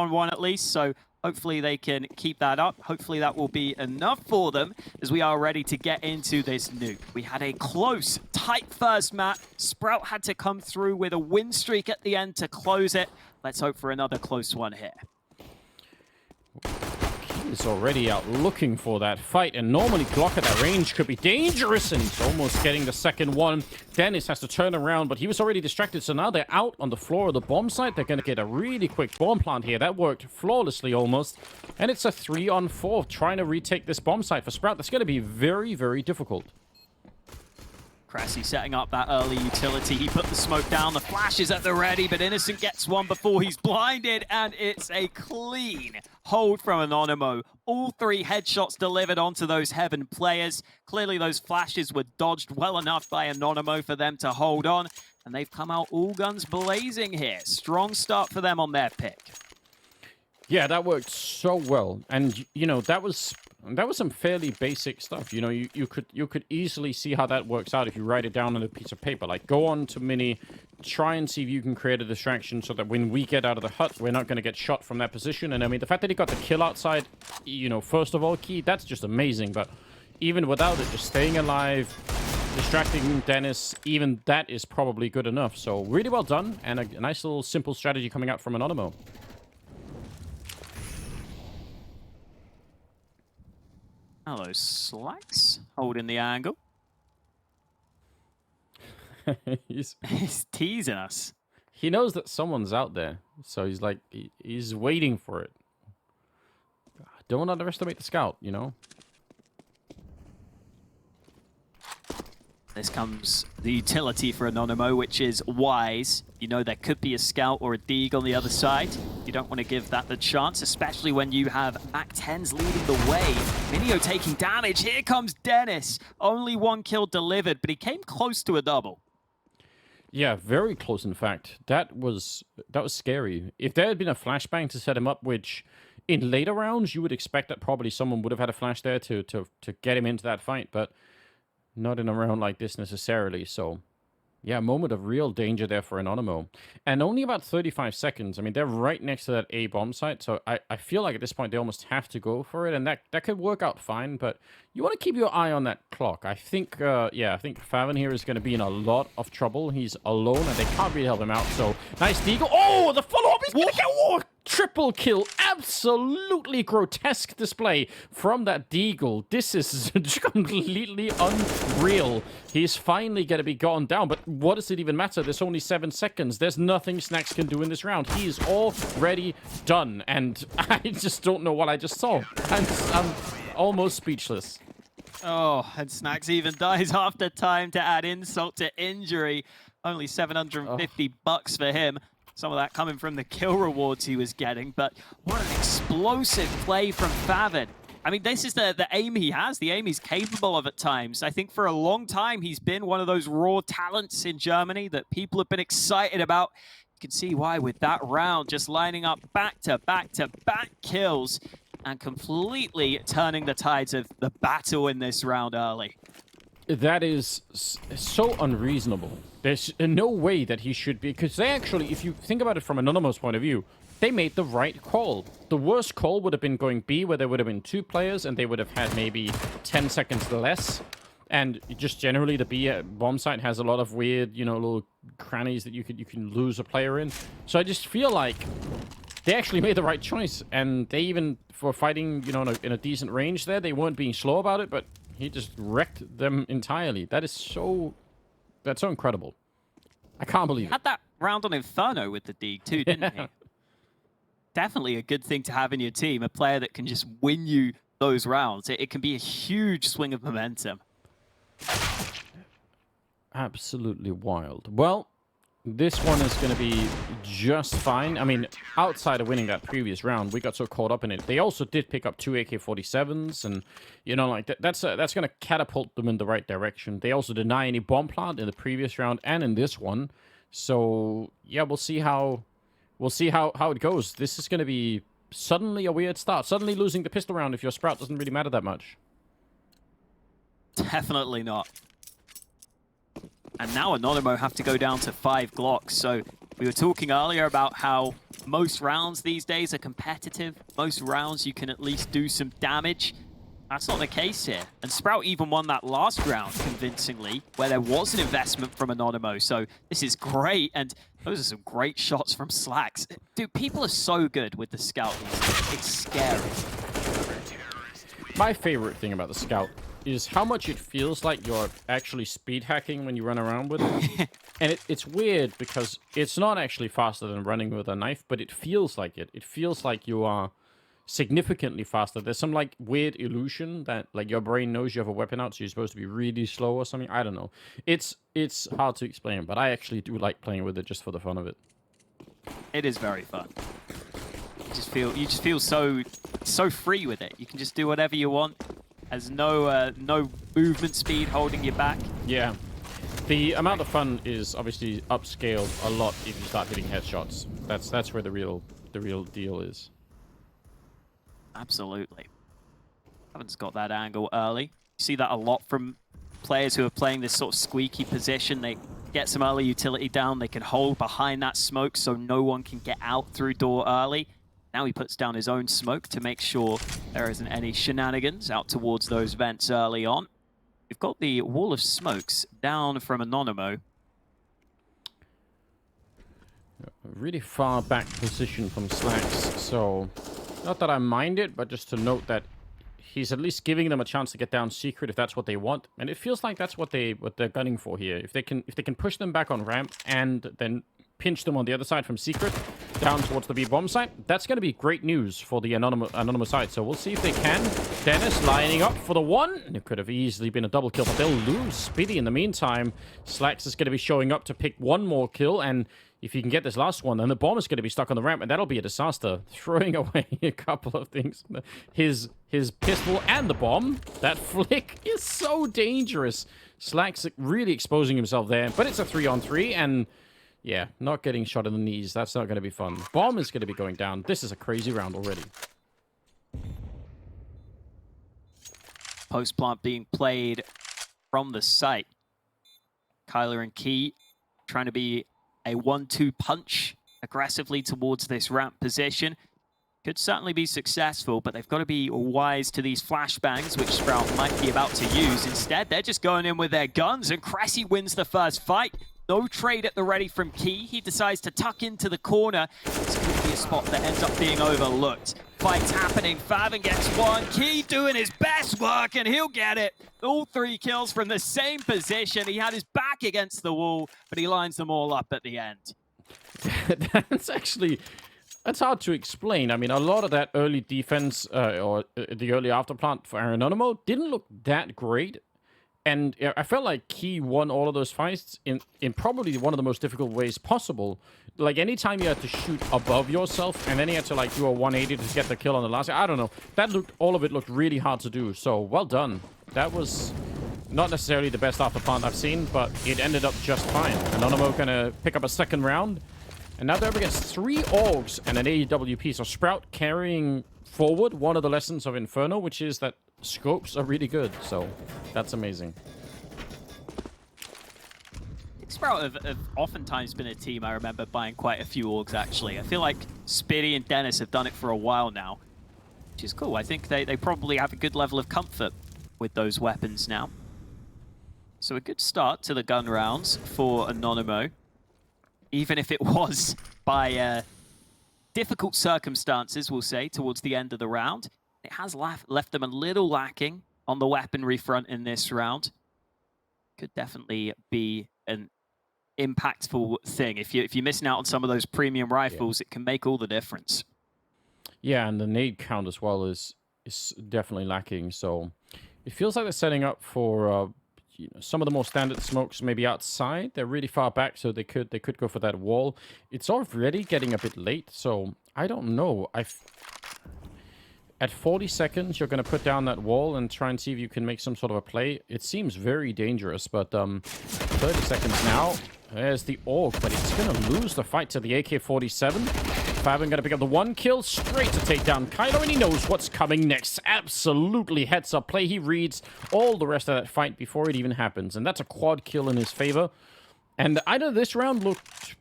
on one at least, so hopefully they can keep that up. Hopefully that will be enough for them as we are ready to get into this nuke. We had a close, tight first map. Sprout had to come through with a win streak at the end to close it. Let's hope for another close one here. He's already out looking for that fight, and normally Glock at that range could be dangerous, and he's almost getting the second one. Dennis has to turn around, but he was already distracted, so now they're out on the floor of the bomb site. They're going to get a really quick bomb plant here. That worked flawlessly almost, and it's a 3-on-4 trying to retake this bomb site for Sprout. That's going to be very, very difficult. Cressy setting up that early utility. He put the smoke down. The flash is at the ready, but Innocent gets one before he's blinded, and it's a clean hold from Anonymo. All 3 headshots delivered onto those Heaven players. Clearly those flashes were dodged well enough by Anonymo for them to hold on, and they've come out all guns blazing here. Strong start for them on their pick. Yeah, that worked so well, and you know that was some fairly basic stuff. You know, you could easily see how that works out if you write it down on a piece of paper. Like, go on to Mini, try and see if you can create a distraction so that when we get out of the hut, we're not going to get shot from that position. And I mean, the fact that he got the kill outside, you know, first of all, key, that's just amazing. But even without it, just staying alive, distracting Dennis, even that is probably good enough. So really well done, and a nice little simple strategy coming out from Anonymo. Hello, Slacks. Holding the angle. he's teasing us. He knows that someone's out there, so he's like, he's waiting for it. Don't underestimate the scout, you know? This comes the utility for Anonymo, which is wise. You know there could be a scout or a Deeg on the other side. You don't want to give that the chance, especially when you have Mac-10s leading the way. Minio taking damage. Here comes Dennis. Only 1 kill delivered, but he came close to a double. Yeah, very close, in fact. That was scary. If there had been a flashbang to set him up, which in later rounds you would expect that probably someone would have had a flash there to get him into that fight, but not in a round like this necessarily. So yeah, a moment of real danger there for Anonymo. And only about 35 seconds. I mean, they're right next to that A bomb site, so I feel like at this point they almost have to go for it, and that could work out fine, but you want to keep your eye on that clock. I think, yeah, I think Favin here is going to be in a lot of trouble. He's alone, and they can't really help him out, so nice deagle. Oh, the follow-up is going to get one! Triple kill. Absolutely grotesque display from that deagle. This is completely unreal. He's finally going to be gone down, but what does it even matter? There's only 7 seconds. There's nothing Snacks can do in this round. He is already done, and I just don't know what I just saw. I'm almost speechless. Oh, and Snacks even dies after time to add insult to injury. Only 750 bucks for him. Some of that coming from the kill rewards he was getting, but what an explosive play from Favin. I mean, this is the aim he has, the aim he's capable of at times. I think for a long time, he's been one of those raw talents in Germany that people have been excited about. You can see why with that round, just lining up back-to-back-to-back kills and completely turning the tides of the battle in this round early. That is so unreasonable. There's no way that he should be, because they actually, if you think about it from Anonymo's point of view, they made the right call. The worst call would have been going B, where there would have been 2 players, and they would have had maybe 10 seconds less. And just generally, the B bomb site has a lot of weird, you know, little crannies that you can lose a player in. So I just feel like they actually made the right choice, and they even, for fighting, you know, in a decent range there, they weren't being slow about it, but he just wrecked them entirely. That's so incredible. I can't believe it. Had that round on Inferno with the Deeg too, didn't he? Definitely a good thing to have in your team, a player that can just win you those rounds. It can be a huge swing of momentum. Absolutely wild. Well, this one is going to be just fine. I mean, outside of winning that previous round, we got so caught up in it. They also did pick up 2 AK-47s, and, you know, like, that's going to catapult them in the right direction. They also deny any bomb plant in the previous round and in this one. So, yeah, we'll see how it goes. This is going to be suddenly a weird start. Suddenly losing the pistol round if your Sprout doesn't really matter that much. Definitely not. And now Anonymo have to go down to 5 Glocks, so We were talking earlier about how most rounds these days are competitive. Most rounds you can at least do some damage. That's not the case here. And Sprout even won that last round convincingly, where there was an investment from Anonymo. So this is great. And those are some great shots from Slacks. Dude, people are so good with the Scout these days. It's scary. My favorite thing about the Scout is how much it feels like you're actually speed hacking when you run around with it. And it's weird because it's not actually faster than running with a knife, but it feels like it. It feels like you are significantly faster. There's some like weird illusion that like your brain knows you have a weapon out, so you're supposed to be really slow or something. I don't know. It's hard to explain, but I actually do like playing with it just for the fun of it. It is very fun. You just feel so free with it. You can just do whatever you want. There's no movement speed holding you back. Yeah. The amount of fun is obviously upscaled a lot if you start hitting headshots. That's where the real deal is. Absolutely. Haven't got that angle early. You see that a lot from players who are playing this sort of squeaky position. They get some early utility down. They can hold behind that smoke so no one can get out through door early. Now he puts down his own smoke to make sure there isn't any shenanigans out towards those vents early on. We've got the wall of smokes down from Anonymo. Really far back position from Slacks, so not that I mind it, but just to note that he's at least giving them a chance to get down secret if that's what they want, and it feels like that's what they're gunning for here. If they can push them back on ramp and then pinch them on the other side from secret down towards the B bomb site, that's going to be great news for the anonymous side. So we'll see if they can. Dennis lining up for the one. It could have easily been a double kill, but they'll lose Speedy in the meantime. Slacks is going to be showing up to pick one more kill, and if he can get this last one, then the bomb is going to be stuck on the ramp, and that'll be a disaster. Throwing away a couple of things. His pistol and the bomb. That flick is so dangerous. Slacks really exposing himself there, but it's a 3-on-3, and yeah, not getting shot in the knees. That's not going to be fun. Bomb is going to be going down. This is a crazy round already. Post plant being played from the site. Kyler and Key trying to be a 1-2 punch aggressively towards this ramp position. Could certainly be successful, but they've got to be wise to these flashbangs, which Sprout might be about to use. Instead, they're just going in with their guns, and Cressy wins the first fight. No trade at the ready from Key. He decides to tuck into the corner. This could be a spot that ends up being overlooked. Fight's happening. Favin gets one. Key doing his best work, and he'll get it. All 3 kills from the same position. He had his back against the wall, but he lines them all up at the end. That's hard to explain. I mean, a lot of that early defense or the early afterplant for Anonymo didn't look that great. And I felt like Key won all of those fights in probably one of the most difficult ways possible. Like, anytime you had to shoot above yourself, and then you had to, like, do a 180 to get the kill on the last... I don't know. All of it looked really hard to do. So, well done. That was not necessarily the best afterplant I've seen, but it ended up just fine. Anonymo gonna pick up a second round. And now they're up against 3 Orgs and an AEWP. So, Sprout carrying forward one of the lessons of Inferno, which is that scopes are really good, so that's amazing. Sprout have oftentimes been a team I remember buying quite a few Orgs, actually. I feel like Spitty and Dennis have done it for a while now, which is cool. I think they probably have a good level of comfort with those weapons now. So a good start to the gun rounds for Anonymo, even if it was by difficult circumstances, we'll say, towards the end of the round. It has left them a little lacking on the weaponry front in this round. Could definitely be an impactful thing. If you're missing out on some of those premium rifles, it can make all the difference. Yeah, and the nade count as well is definitely lacking. So it feels like they're setting up for some of the more standard smokes maybe outside. They're really far back, so they could go for that wall. It's already getting a bit late, so I don't know. At 40 seconds, you're going to put down that wall and try and see if you can make some sort of a play. It seems very dangerous, but 30 seconds now. There's the Orc, but it's going to lose the fight to the AK-47. Favin going to pick up the 1 kill straight to take down Kylo, and he knows what's coming next. Absolutely heads-up play. He reads all the rest of that fight before it even happens, and that's a quad kill in his favor. And either this round looked...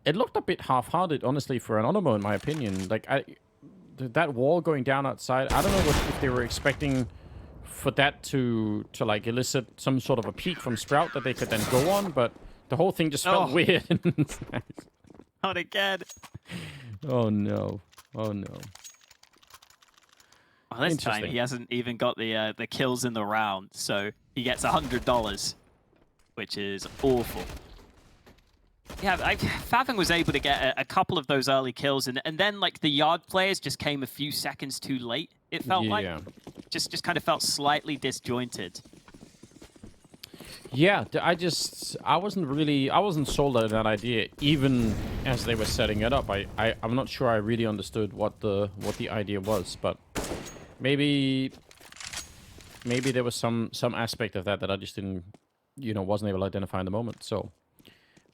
it looked a bit half-hearted, honestly, for Anonymo, in my opinion. Like, that wall going down outside, I don't know if they were expecting for that to like elicit some sort of a peek from Sprout that they could then go on, but the whole thing just felt weird. Not again. Oh no. Oh no. Well, this time he hasn't even got the kills in the round, so he gets $100, which is awful. Yeah, Favin was able to get a couple of those early kills, and then like the Yard players just came a few seconds too late. It felt like just kind of felt slightly disjointed. Yeah, I wasn't sold on that idea, even as they were setting it up. I'm not sure I really understood what the idea was, but maybe there was some aspect of that I just didn't, wasn't able to identify in the moment. So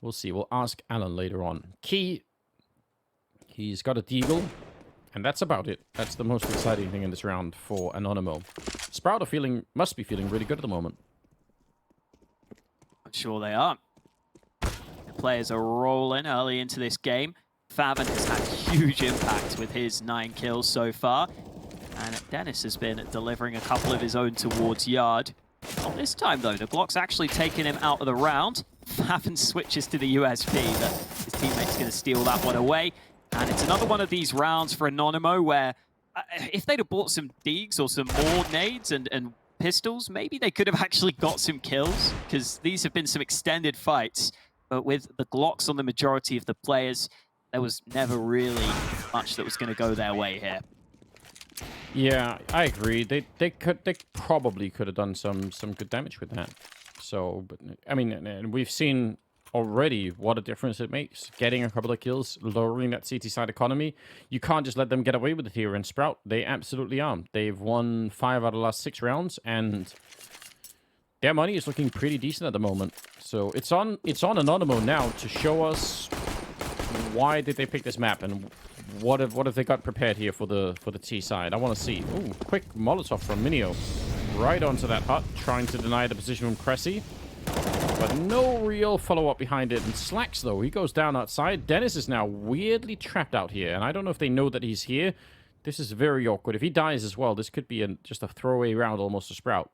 we'll see. We'll ask Alan later on. Key, he's got a deagle, and that's about it. That's the most exciting thing in this round for Anonymo. Sprout must be feeling really good at the moment. I'm sure they are. The players are rolling early into this game. Favin has had huge impact with his 9 kills so far. And Dennis has been delivering a couple of his own towards Yard. Not this time, though. The Glock's actually taken him out of the round. Favin switches to the USP, but his teammate's going to steal that one away. And it's another one of these rounds for Anonymo where if they'd have bought some Deegs or some more nades and pistols, maybe they could have actually got some kills, because these have been some extended fights. But with the Glocks on the majority of the players, there was never really much that was going to go their way here. Yeah, I agree. They probably could have done some good damage with that. So, but I mean, and we've seen already what a difference it makes. Getting a couple of kills, lowering that CT side economy. You can't just let them get away with it here in Sprout. They absolutely are. They've won 5 out of the last 6 rounds, and their money is looking pretty decent at the moment. So it's on Anonymo now to show us why did they pick this map, and what have they got prepared here for the T side. I want to see. Ooh, quick Molotov from Minio. Right onto that hut, trying to deny the position from Cressy. But no real follow-up behind it. And Slacks, though, he goes down outside. Dennis is now weirdly trapped out here. And I don't know if they know that he's here. This is very awkward. If he dies as well, this could be just a throwaway round almost to Sprout.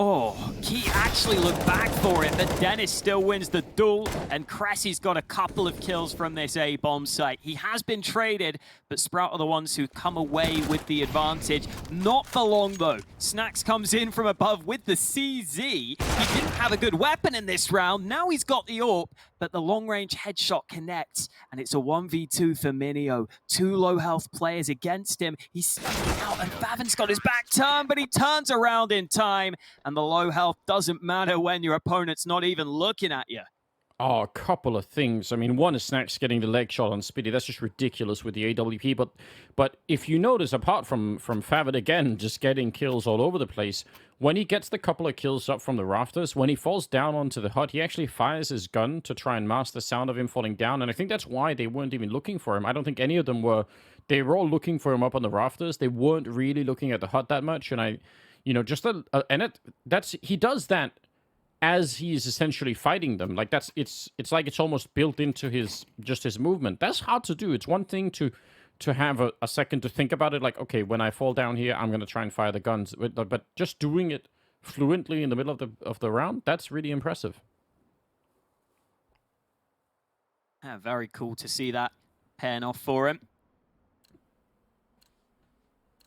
Oh, Key actually looked back for it, but Dennis still wins the duel, and Cressy's got a couple of kills from this A-bomb site. He has been traded, but Sprout are the ones who come away with the advantage. Not for long, though. Snacks comes in from above with the CZ. He didn't have a good weapon in this round. Now he's got the AWP, but the long-range headshot connects, and it's a 1v2 for Minio. 2 low-health players against him. He's sneaking out, and Favin's got his back turned, but he turns around in time. And the low health doesn't matter when your opponent's not even looking at you. Oh, a couple of things. I mean, one is Snacks getting the leg shot on Speedy. That's just ridiculous with the AWP. But if you notice, apart from Favin again, just getting kills all over the place, when he gets the couple of kills up from the rafters, when he falls down onto the hut, he actually fires his gun to try and mask the sound of him falling down. And I think that's why they weren't even looking for him. I don't think any of them were. They were all looking for him up on the rafters. They weren't really looking at the hut that much. And he does that as he's essentially fighting them. Like it's like it's almost built into his movement. That's hard to do. It's one thing to have a second to think about it. Like, okay, when I fall down here, I'm gonna try and fire the guns. But just doing it fluently in the middle of the round, that's really impressive. Yeah, very cool to see that paying off for him.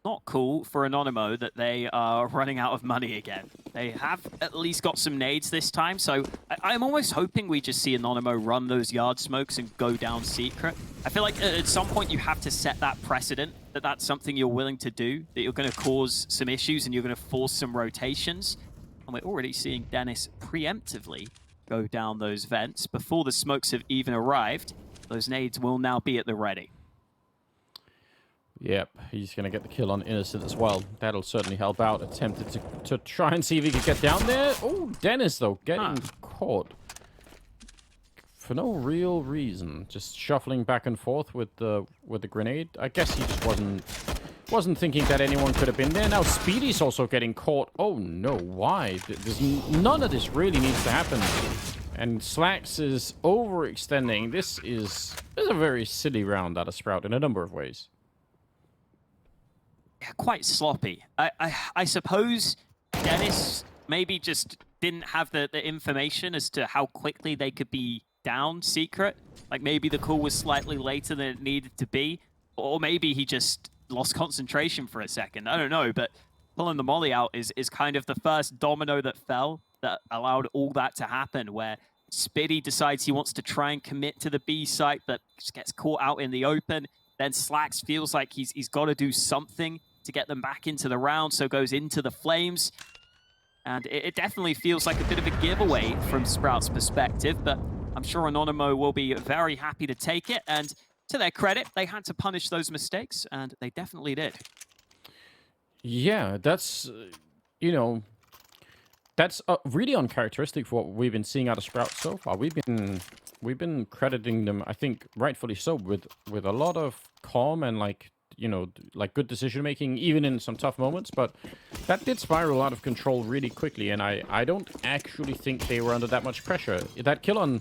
Not cool for Anonymo that they are running out of money again. They have at least got some nades this time, so I'm almost hoping we just see Anonymo run those yard smokes and go down secret. I feel like at some point you have to set that precedent, that that's something you're willing to do, that you're going to cause some issues and you're going to force some rotations. And we're already seeing Dennis preemptively go down those vents before the smokes have even arrived. Those nades will now be at the ready. Yep, he's going to get the kill on Innocent as well. That'll certainly help out. Attempted to try and see if he could get down there. Oh, Dennis, though, getting caught. For no real reason. Just shuffling back and forth with the grenade. I guess he just wasn't thinking that anyone could have been there. Now Speedy's also getting caught. Oh, no, why? None of this really needs to happen. And Slacks is overextending. This is a very silly round out of Sprout in a number of ways. Yeah, quite sloppy. I suppose Dennis maybe just didn't have the information as to how quickly they could be down secret. Like maybe the call was slightly later than it needed to be. Or maybe he just lost concentration for a second. I don't know, but pulling the molly out is kind of the first domino that fell that allowed all that to happen, where Spitty decides he wants to try and commit to the B site, but just gets caught out in the open. Then Slacks feels like he's got to do something to get them back into the round, so goes into the flames. And it definitely feels like a bit of a giveaway from Sprout's perspective, but I'm sure Anonymo will be very happy to take it. And to their credit, they had to punish those mistakes, and they definitely did. Yeah, that's, you know, that's really uncharacteristic for what we've been seeing out of Sprout so far. We've been crediting them, I think, rightfully so, with a lot of calm and like good decision making, even in some tough moments. But that did spiral out of control really quickly, and I don't actually think they were under that much pressure. That kill on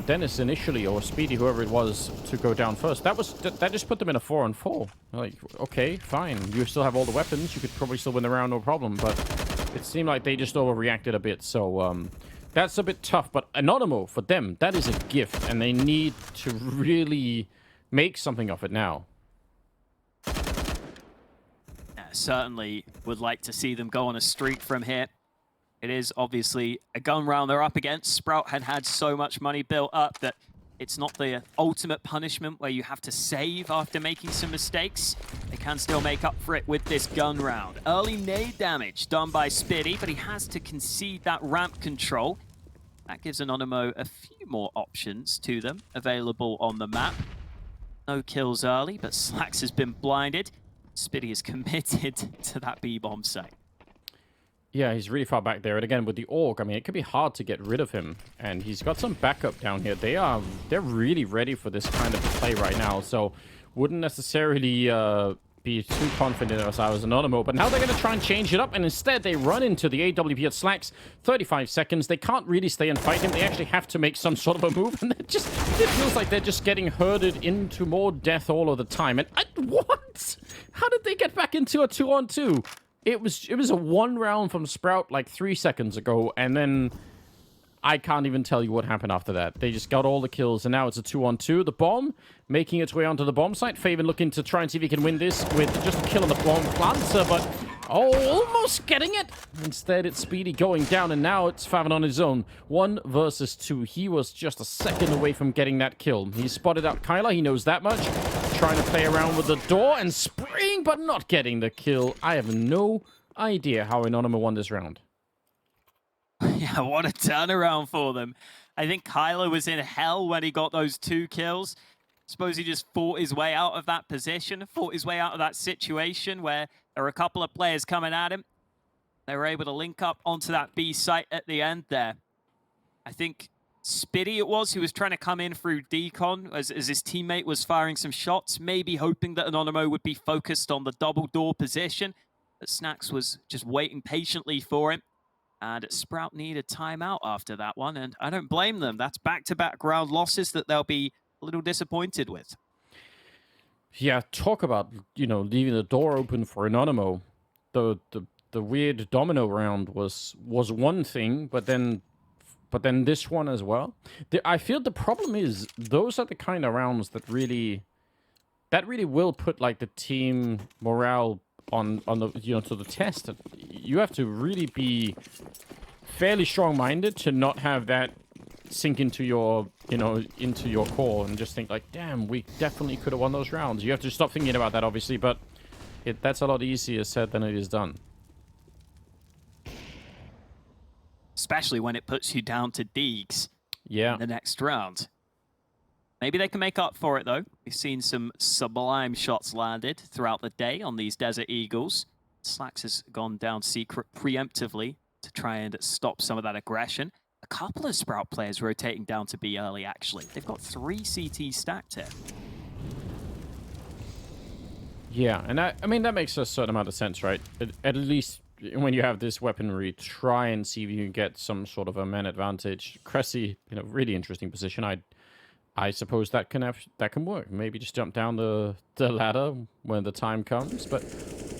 Dennis initially, or Speedy, whoever it was, to go down first, that just put them in a 4-on-4. Like, okay, fine, you still have all the weapons, you could probably still win the round, no problem. But it seemed like they just overreacted a bit, so that's a bit tough. But Anonymo, for them, that is a gift, and they need to really make something of it now. Yeah, certainly would like to see them go on a streak from here. It is obviously a gun round they're up against. Sprout had so much money built up that it's not the ultimate punishment where you have to save after making some mistakes. They can still make up for it with this gun round. Early nade damage done by Spitty, but he has to concede that ramp control. That gives Anonymo a few more options to them available on the map. No kills early, but Slacks has been blinded. Spitty is committed to that B-bomb site. Yeah, he's really far back there. And again, with the Orc, I mean, it could be hard to get rid of him. And he's got some backup down here. They're really ready for this kind of play right now. So wouldn't necessarily be too confident as I was Anonymo. But now they're going to try and change it up. And instead, they run into the AWP at Slacks. 35 seconds. They can't really stay and fight him. They actually have to make some sort of a move. And it feels like they're just getting herded into more death all of the time. And what? How did they get back into a 2-on-2? It was a one round from Sprout like 3 seconds ago, and then I can't even tell you what happened after that. They just got all the kills, and now it's a 2-on-2. The bomb making its way onto the bomb site. Faven looking to try and see if he can win this with just a kill on the bomb planter, but almost getting it. Instead, it's Speedy going down, and now it's Faven on his own. 1 versus 2. He was just a second away from getting that kill. He spotted out Kyla. He knows that much. Trying to play around with the door and spraying, but not getting the kill. I have no idea how Anonymo won this round. Yeah, what a turnaround for them. I think Kylo was in hell when he got those 2 kills. Suppose he just fought his way out of that position, fought his way out of that situation where there were a couple of players coming at him. They were able to link up onto that B site at the end there. I think Spitty it was who was trying to come in through decon as his teammate was firing some shots, maybe hoping that Anonymo would be focused on the double door position. But Snacks was just waiting patiently for him. And Sprout needed timeout after that one, and I don't blame them. That's back-to-back round losses that they'll be a little disappointed with. Yeah, talk about, leaving the door open for Anonymo. The weird domino round was one thing, but then this one as well. I feel the problem is those are the kind of rounds that really will put like the team morale on the to the test. You have to really be fairly strong-minded to not have that sink into your core and just think like, damn, we definitely could have won those rounds. You have to stop thinking about that, obviously, but that's a lot easier said than it is done. Especially when it puts you down to Deegs in the next round. Maybe they can make up for it, though. We've seen some sublime shots landed throughout the day on these Desert Eagles. Slacks has gone down secret preemptively to try and stop some of that aggression. A couple of Sprout players rotating down to B early, actually. They've got 3 CT stacked here. Yeah, and I mean, that makes a certain amount of sense, right? At least when you have this weaponry, try and see if you can get some sort of a man advantage. Cressy, really interesting position. I suppose that can work. Maybe just jump down the ladder when the time comes. But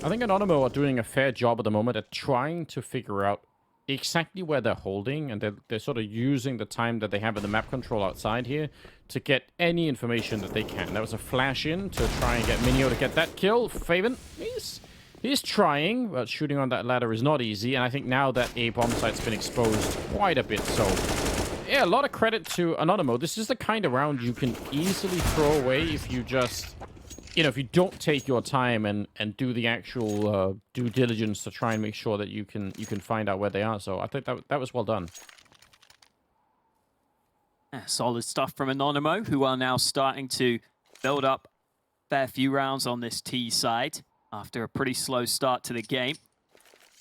I think Anonymo are doing a fair job at the moment at trying to figure out exactly where they're holding, and they're sort of using the time that they have in the map control outside here to get any information that they can. That was a flash in to try and get Minio to get that kill. Faven, he's trying, but shooting on that ladder is not easy, and I think now that a bomb site's been exposed quite a bit, so yeah, a lot of credit to Anonymo. This is the kind of round you can easily throw away if you just, if you don't take your time and do the actual due diligence to try and make sure that you can find out where they are. So I think that was well done. Yeah, solid stuff from Anonymo, who are now starting to build up a fair few rounds on this T side after a pretty slow start to the game.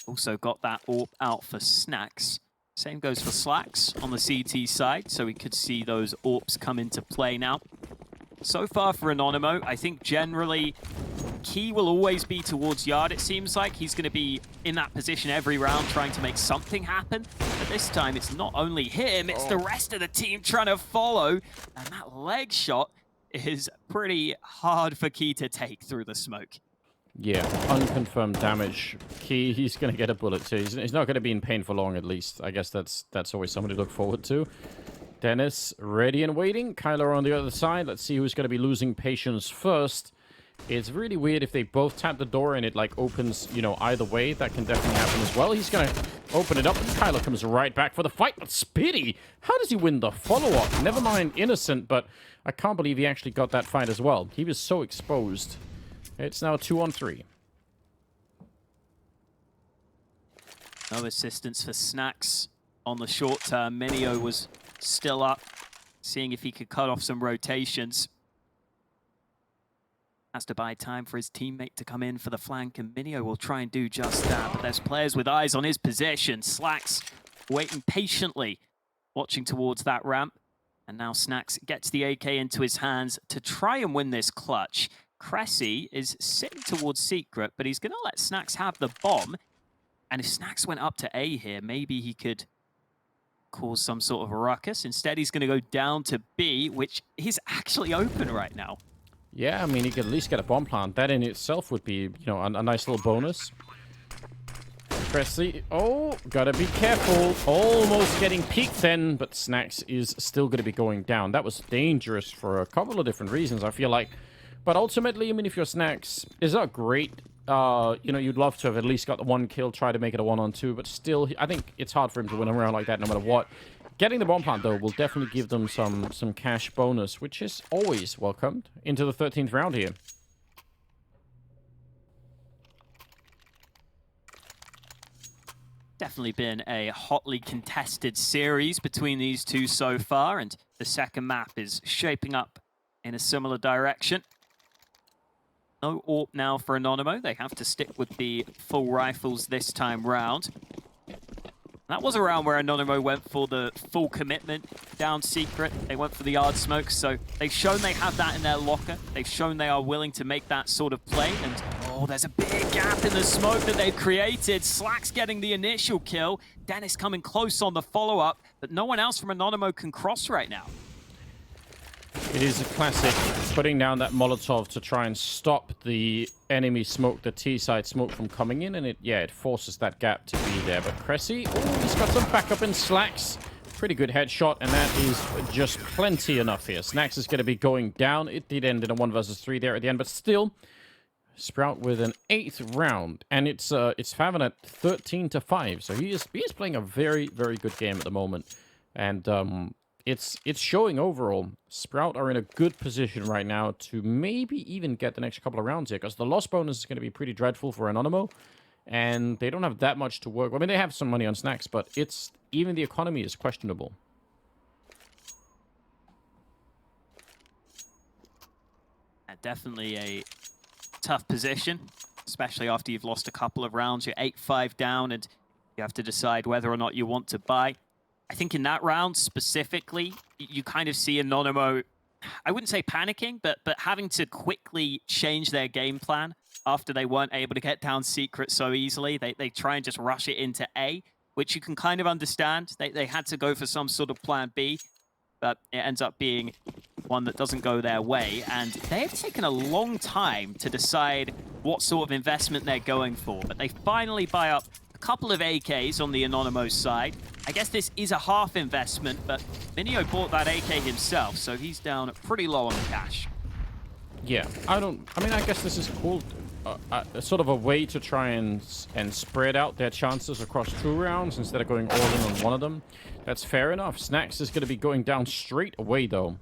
Also got that AWP out for Snacks. Same goes for Slacks on the CT side, so we could see those AWPs come into play now. So far for Anonymo, I think generally key will always be towards Yard. It seems like he's going to be in that position every round trying to make something happen. But this time it's not only him, it's the rest of the team trying to follow. And that leg shot is pretty hard for Key to take through the smoke. Yeah, unconfirmed damage. Key, he's going to get a bullet too. He's not going to be in pain for long, at least. I guess that's always something to look forward to. Dennis, ready and waiting. Kyler on the other side. Let's see who's going to be losing patience first. It's really weird if they both tap the door and it, opens, either way. That can definitely happen as well. He's going to open it up, and Kyler comes right back for the fight. But Spitty, how does he win the follow-up? Never mind Innocent, but I can't believe he actually got that fight as well. He was so exposed. It's now 2-on-3. No assistance for Snacks on the short term. Minio was still up, seeing if he could cut off some rotations. Has to buy time for his teammate to come in for the flank, and Minio will try and do just that. But there's players with eyes on his position. Slacks waiting patiently, watching towards that ramp. And now Snacks gets the AK into his hands to try and win this clutch. Cressy is sitting towards Secret, but he's going to let Snacks have the bomb. And if Snacks went up to A here, maybe he could cause some sort of a ruckus. Instead, he's going to go down to B, which is actually open right now. Yeah, I mean, he could at least get a bomb plant. That in itself would be, a nice little bonus. Cressy, gotta be careful. Almost getting peeked then, but Snacks is still going to be going down. That was dangerous for a couple of different reasons, I feel like. But ultimately, I mean, if your Snacks is not great, you'd love to have at least got the one kill, try to make it a 1-on-2, but still, I think it's hard for him to win a round like that no matter what. Getting the bomb plant, though, will definitely give them some cash bonus, which is always welcomed into the 13th round here. Definitely been a hotly contested series between these two so far, and the second map is shaping up in a similar direction. No AWP now for Anonymo. They have to stick with the full rifles this time round. That was a round where Anonymo went for the full commitment down Secret. They went for the yard smoke, so they've shown they have that in their locker. They've shown they are willing to make that sort of play. And there's a big gap in the smoke that they've created. Slacks getting the initial kill. Dennis coming close on the follow-up, but no one else from Anonymo can cross right now. It is a classic, putting down that Molotov to try and stop the enemy smoke, the T-side smoke from coming in, and it forces that gap to be there. But Cressy, he's got some backup in Slacks. Pretty good headshot, and that is just plenty enough here. Snacks is going to be going down. It did end in a 1 versus 3 there at the end, but still, Sprout with an 8th round, and it's Faven at 13-5. So he is playing a very, very good game at the moment, and it's showing overall. Sprout are in a good position right now to maybe even get the next couple of rounds here, because the loss bonus is going to be pretty dreadful for Anonymo, and they don't have that much to work. I mean, they have some money on Snacks, but even the economy is questionable. Definitely a tough position, especially after you've lost a couple of rounds. You're 8-5 down, and you have to decide whether or not you want to buy. I think in that round specifically, you kind of see Anonymo, I wouldn't say panicking, but having to quickly change their game plan after they weren't able to get down secret so easily. They try and just rush it into A, which you can kind of understand. They had to go for some sort of plan B, but it ends up being one that doesn't go their way. And they've taken a long time to decide what sort of investment they're going for. But they finally buy up a couple of AKs on the Anonymo side. I guess this is a half investment, but Minio bought that AK himself, so he's down pretty low on cash. Yeah, I mean, I guess this is cool. Sort of a way to try and spread out their chances across 2 rounds instead of going all in on one of them. That's fair enough. Snacks is going to be going down straight away, though.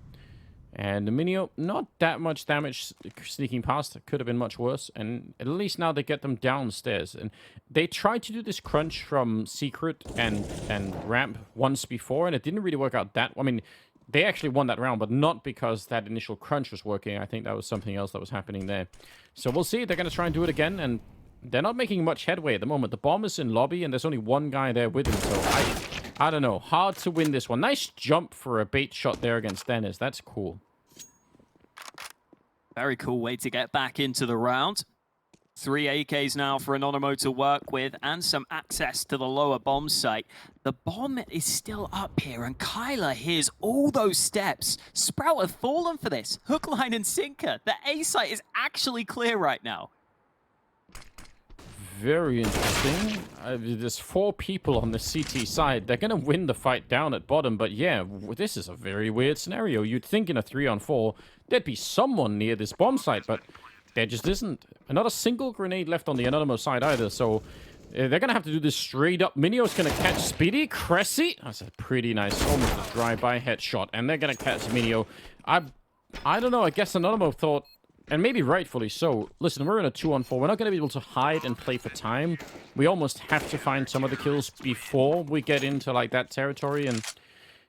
And the Minio, not that much damage sneaking past. It could have been much worse. And at least now they get them downstairs. And they tried to do this crunch from Secret and Ramp once before, and it didn't really work out that... I mean, they actually won that round, but not because that initial crunch was working. I think that was something else that was happening there. So we'll see. They're going to try and do it again, and they're not making much headway at the moment. The bomb is in lobby, and there's only one guy there with him, so I don't know. Hard to win this one. Nice jump for a bait shot there against Dennis. That's cool. Very cool way to get back into the round. 3 AKs now for Anonymo to work with, and some access to the lower bomb site. The bomb is still up here, and Kyler hears all those steps. Sprout have fallen for this. Hook, line, and sinker. The A site is actually clear right now. Very interesting. There's 4 people on the CT side. They're going to win the fight down at bottom, but yeah, this is a very weird scenario. You'd think in a 3-on-4, there'd be someone near this bomb site, but there just isn't. Not a single grenade left on the Anonymo side either, so they're going to have to do this straight up. Minio's going to catch Speedy. Cressy. That's a pretty nice, almost a drive-by headshot, and they're going to catch Minio. I don't know. I guess Anonymo thought, and maybe rightfully so, listen, we're in a 2-on-4. We're not going to be able to hide and play for time. We almost have to find some of the kills before we get into, like, that territory, and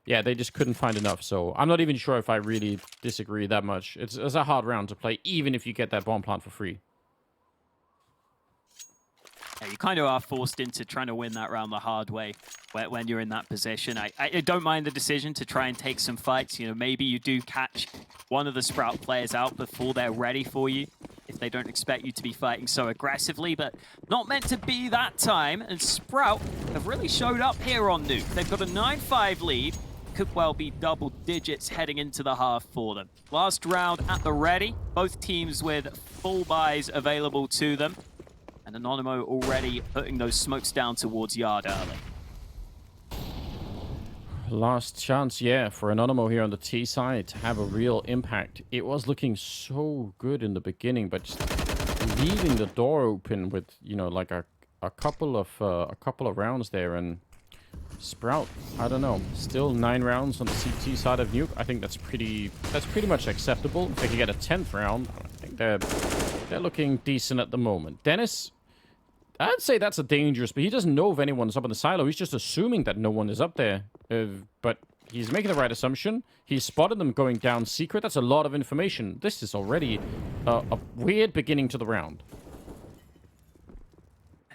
yeah, they just couldn't find enough, so I'm not even sure if I really disagree that much. It's a hard round to play, even if you get that bomb plant for free. Yeah, you kind of are forced into trying to win that round the hard way when you're in that position. I don't mind the decision to try and take some fights. You know, maybe you do catch one of the Sprout players out before they're ready for you, if they don't expect you to be fighting so aggressively, but not meant to be that time. And Sprout have really showed up here on Nuke. They've got a 9-5 lead. Could well be double digits heading into the half for them. Last round at the ready. Both teams with full buys available to them. And Anonymo already putting those smokes down towards Yard early. Last chance, yeah, for Anonymo here on the T side to have a real impact. It was looking so good in the beginning, but just leaving the door open with, you know, like a couple of rounds there, and Sprout, I don't know, still 9 rounds on the CT side of Nuke. I think that's pretty much acceptable. If they could get a 10th round, I think they're looking decent at the moment. Dennis, I'd say that's a dangerous, but he doesn't know if anyone's up in the silo. He's just assuming that no one is up there. But he's making the right assumption. He's spotted them going down secret. That's a lot of information. This is already a weird beginning to the round.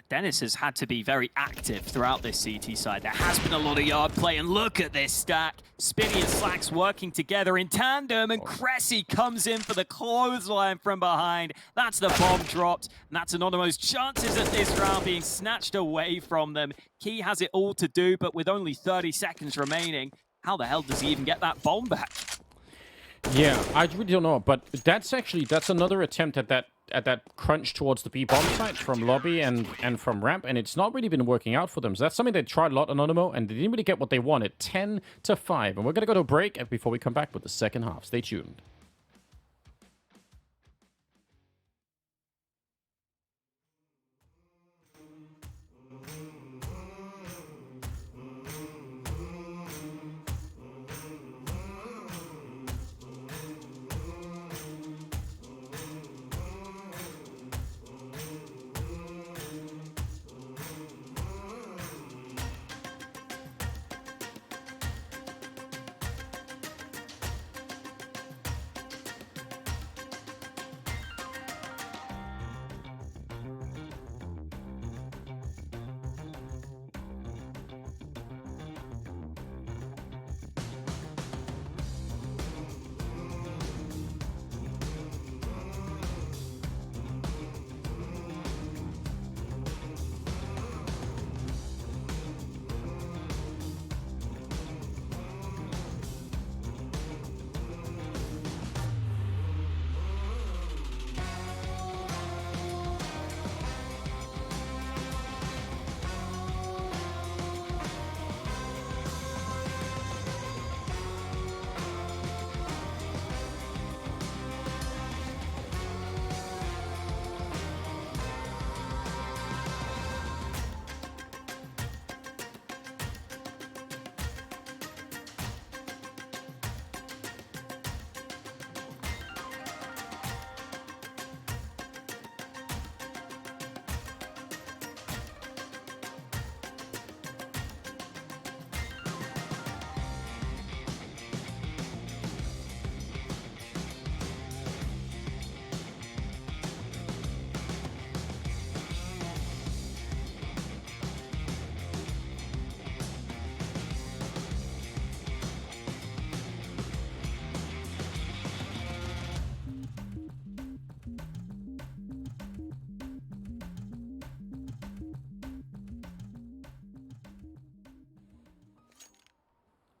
Dennis has had to be very active throughout this CT side. There has been a lot of yard play, and look at this stack. Spinny and Slacks working together in tandem, and Cressy comes in for the clothesline from behind. That's the bomb dropped, and that's Anonymo's chances at this round being snatched away from them. Key has it all to do, but with only 30 seconds remaining, how the hell does he even get that bomb back? Yeah, I really don't know, but that's another attempt at that crunch towards the B-bomb site from lobby and from ramp, and it's not really been working out for them. So that's something they tried a lot on Anonymo, and they didn't really get what they wanted. 10-5, and we're going to go to a break before we come back with the second half. Stay tuned.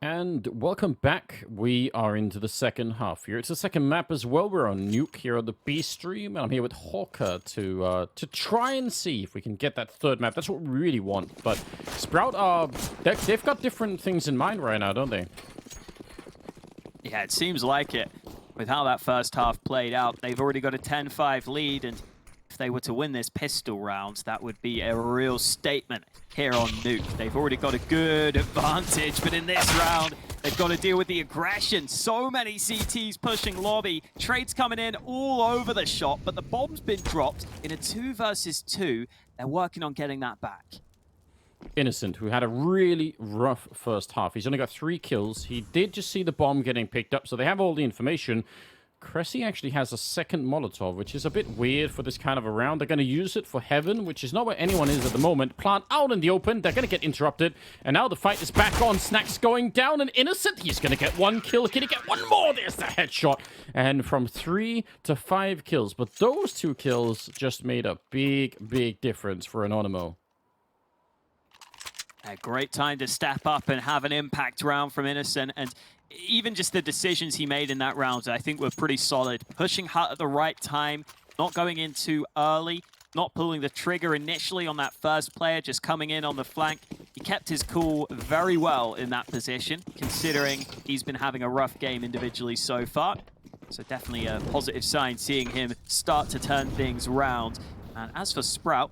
And welcome back. We are into the second half here. It's the second map as well. We're on Nuke here on the B stream, and I'm here with Hawker to try and see if we can get that third map. That's what we really want. But Sprout are they've got different things in mind right now, don't they? Yeah, it seems like it. With how that first half played out, they've already got a 10-5 lead, and if they were to win this pistol round, that would be a real statement here on Nuke. They've already got a good advantage, but in this round, they've got to deal with the aggression. So many CTs pushing lobby. Trades coming in all over the shop, but the bomb's been dropped in a 2 versus 2. They're working on getting that back. Innocent, who had a really rough first half. He's only got 3 kills. He did just see the bomb getting picked up, so they have all the information. Cressy actually has a second Molotov, which is a bit weird for this kind of a round. They're going to use it for Heaven, which is not where anyone is at the moment. Plant out in the open. They're going to get interrupted. And now the fight is back on. Snacks going down, and Innocent, he's going to get 1 kill. Can he get 1 more? There's the headshot. And from 3 to 5 kills. But those 2 kills just made a big, big difference for Anonymo. A great time to step up and have an impact round from Innocent, and even just the decisions he made in that round, I think were pretty solid. Pushing hard at the right time, not going in too early, not pulling the trigger initially on that first player, just coming in on the flank. He kept his cool very well in that position, considering he's been having a rough game individually so far. So definitely a positive sign seeing him start to turn things round. And as for Sprout,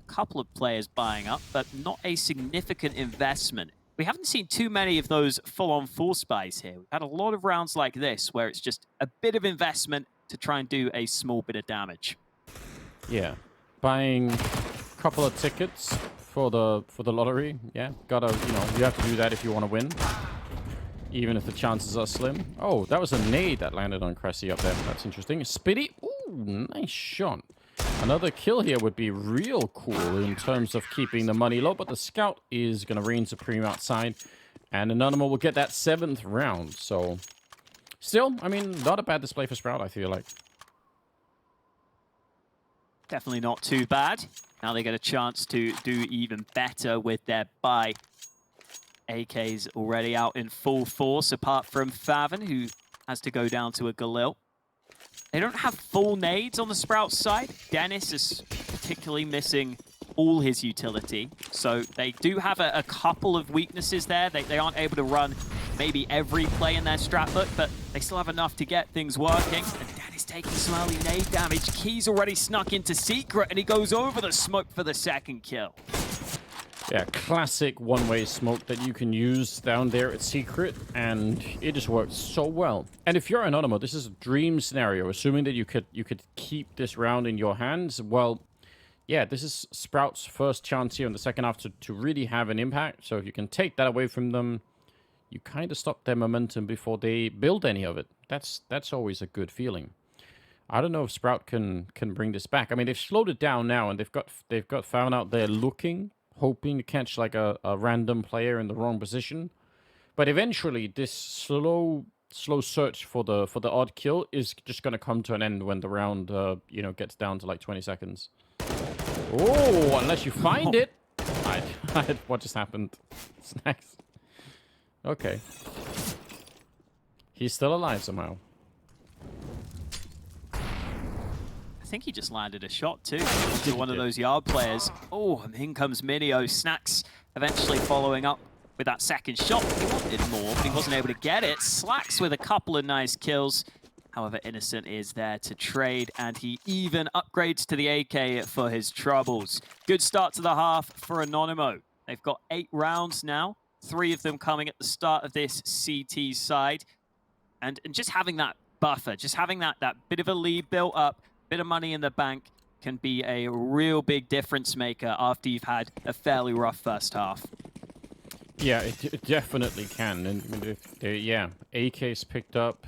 couple of players buying up, but not a significant investment. We haven't seen too many of those full-on force buys here. We've had a lot of rounds like this where it's just a bit of investment to try and do a small bit of damage. Yeah, buying a couple of tickets for the lottery. Yeah, gotta, you have to do that if you want to win, even if the chances are slim. Oh, that was a nade that landed on Cressy up there. That's interesting. Spitty, ooh, nice shot. Another kill here would be real cool in terms of keeping the money low, but the scout is going to reign supreme outside, and Anonymo will get that 7th round. So, still, I mean, not a bad display for Sprout, I feel like. Definitely not too bad. Now they get a chance to do even better with their buy. AK's already out in full force, apart from Favin, who has to go down to a Galil. They don't have full nades on the Sprout side. Dennis is particularly missing all his utility. So they do have a couple of weaknesses there. They aren't able to run maybe every play in their strat book, but they still have enough to get things working. And Dennis taking some early nade damage. Key's already snuck into Secret, and he goes over the smoke for the 2nd kill. Yeah, classic one-way smoke that you can use down there at Secret, and it just works so well. And if you're Anonymo, this is a dream scenario, assuming that you could keep this round in your hands. Well, yeah, this is Sprout's first chance here in the second half to really have an impact. So if you can take that away from them, you kind of stop their momentum before they build any of it. That's always a good feeling. I don't know if Sprout can bring this back. I mean, they've slowed it down now, and they've got Found out there looking, hoping to catch like a random player in the wrong position. But eventually this slow search for the odd kill is just going to come to an end when the round gets down to like 20 seconds. Oh, unless you find it. What just happened? Snacks. Okay. He's still alive somehow. I think he just landed a shot too. To one of those yard players. Oh, and in comes Minio. Snacks eventually following up with that 2nd shot. He wanted more, but he wasn't able to get it. Slacks with a couple of nice kills. However, Innocent is there to trade, and he even upgrades to the AK for his troubles. Good start to the half for Anonymo. They've got 8 rounds now, 3 of them coming at the start of this CT side. And just having that buffer, just having that bit of a lead built up, bit of money in the bank can be a real big difference maker after you've had a fairly rough first half. Yeah, it definitely can. And yeah, AK's picked up.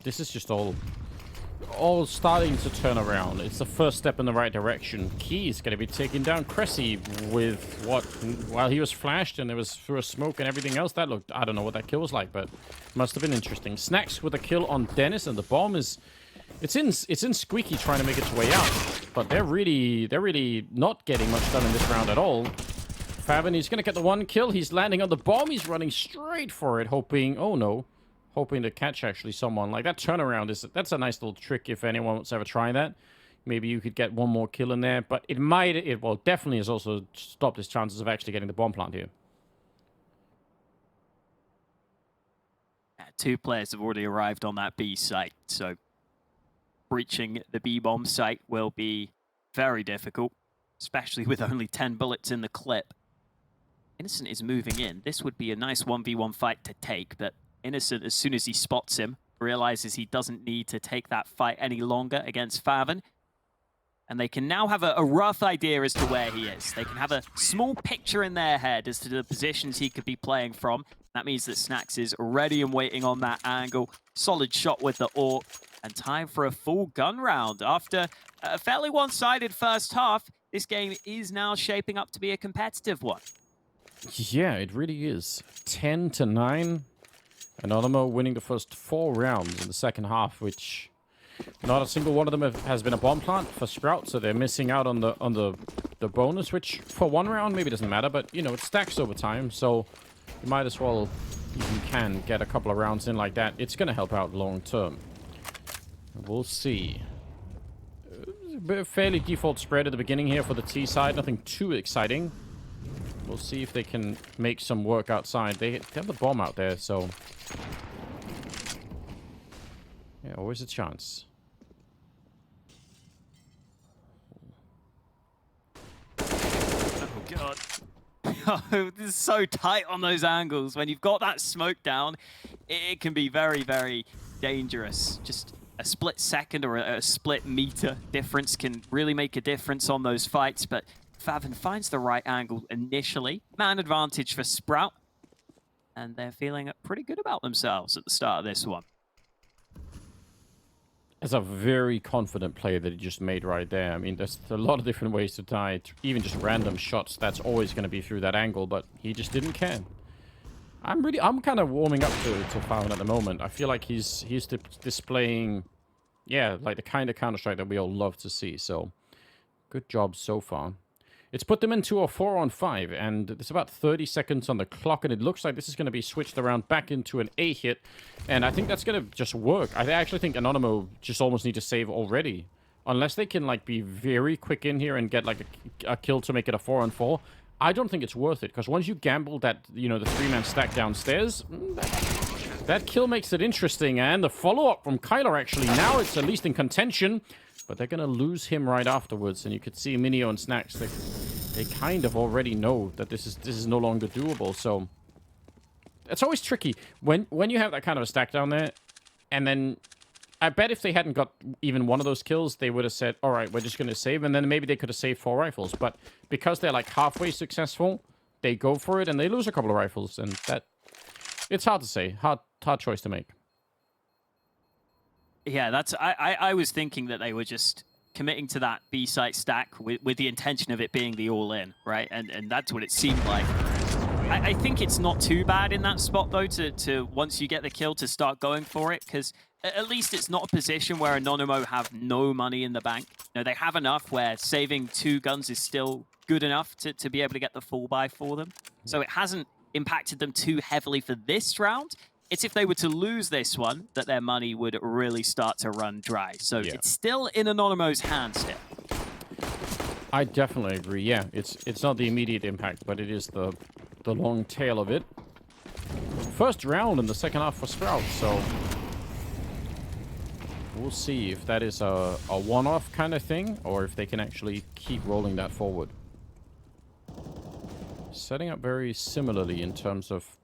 This is just all starting to turn around. It's the first step in the right direction. Key is going to be taking down Cressy with what, while he was flashed and it was through a smoke and everything else. That looked, I don't know what that kill was like, but must have been interesting. Snacks with a kill on Dennis, and the bomb is... It's in Squeaky trying to make its way out, but they're really not getting much done in this round at all. Favin, he's going to get the one kill. He's landing on the bomb. He's running straight for it, hoping... Oh, no. Hoping to catch, actually, someone. Like, that turnaround, that's a nice little trick if anyone's ever tried that. Maybe you could get one more kill in there. But it definitely has also stopped his chances of actually getting the bomb plant here. Two players have already arrived on that B site, so breaching the B bomb site will be very difficult, especially with only 10 bullets in the clip. Innocent is moving in. This would be a nice 1v1 fight to take, but Innocent, as soon as he spots him, realizes he doesn't need to take that fight any longer against Favin. And they can now have a rough idea as to where he is. They can have a small picture in their head as to the positions he could be playing from. That means that Snax is ready and waiting on that angle. Solid shot with the AWP. And time for a full gun round. After a fairly one-sided first half, this game is now shaping up to be a competitive one. Yeah, it really is. 10-9. Anonymo winning the first 4 rounds in the second half, which... Not a single one of them has been a bomb plant for Sprout, so they're missing out on the bonus, which for one round maybe doesn't matter, but you know, it stacks over time, so you might as well, if you can, get a couple of rounds in like that. It's going to help out long term. We'll see. A fairly default spread at the beginning here for the T side, nothing too exciting. We'll see if they can make some work outside. They have the bomb out there, so... Yeah, always a chance. Oh, God. Oh, this is so tight on those angles. When you've got that smoke down, it can be very, very dangerous. Just a split second or a split meter difference can really make a difference on those fights, but Favin finds the right angle initially. Man advantage for Sprout, and they're feeling pretty good about themselves at the start of this one. It's a very confident play that he just made right there. I mean, there's a lot of different ways to die. Even just random shots, that's always going to be through that angle, but he just didn't care. I'm kind of warming up to Favin at the moment. I feel like he's displaying, yeah, like the kind of Counter-Strike that we all love to see. So, good job so far. It's put them into a 4-on-5, and there's about 30 seconds on the clock, and it looks like this is going to be switched around back into an A hit, and I think that's going to just work. I actually think Anonymo just almost need to save already. Unless they can, like, be very quick in here and get, like, a kill to make it a 4-on-4, I don't think it's worth it, because once you gamble that, you know, the 3-man stack downstairs, that kill makes it interesting, and the follow-up from Kyler, actually, now it's at least in contention. But they're going to lose him right afterwards, and you could see Minio and Snax, they kind of already know that this is no longer doable, so... It's always tricky. When you have that kind of a stack down there, and then... I bet if they hadn't got even one of those kills, they would have said, alright, we're just going to save, and then maybe they could have saved 4 rifles. But because they're like halfway successful, they go for it, and they lose a couple of rifles, and that... It's hard to say. Hard choice to make. Yeah, that's. I was thinking that they were just committing to that B site stack with the intention of it being the all-in, right? And that's what it seemed like. I think it's not too bad in that spot, though, to once you get the kill, to start going for it, because at least it's not a position where Anonymo have no money in the bank. No, they have enough where saving 2 guns is still good enough to be able to get the full buy for them. So it hasn't impacted them too heavily for this round. It's if they were to lose this one that their money would really start to run dry. So yeah, it's still in Anonymo's hands still. I definitely agree. Yeah, it's not the immediate impact, but it is the long tail of it. First round in the second half for Sprout, so we'll see if that is a one-off kind of thing, or if they can actually keep rolling that forward. Setting up very similarly in terms of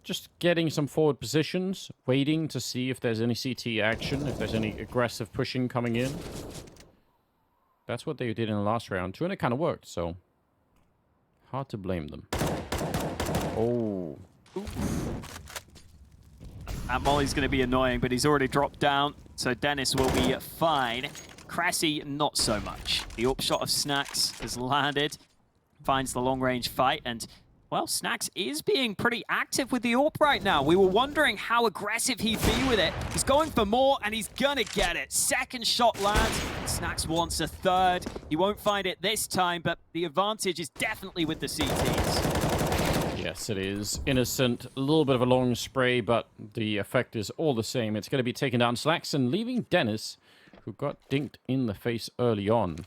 just getting some forward positions, waiting to see if there's any CT action, if there's any aggressive pushing coming in. That's what they did in the last round too, and it kind of worked, so hard to blame them. Oh. That molly's going to be annoying, but he's already dropped down, so Dennis will be fine. Cressy, not so much. The AWP shot of Snax has landed, finds the long-range fight, and Well, Snax is being pretty active with the AWP right now. We were wondering how aggressive he'd be with it. He's going for more, and he's gonna get it. Second shot lands. Snax wants a third. He won't find it this time, but the advantage is definitely with the CTs. Yes, it is. Innocent, a little bit of a long spray, but the effect is all the same. It's going to be taking down Slacks and leaving Dennis, who got dinked in the face early on.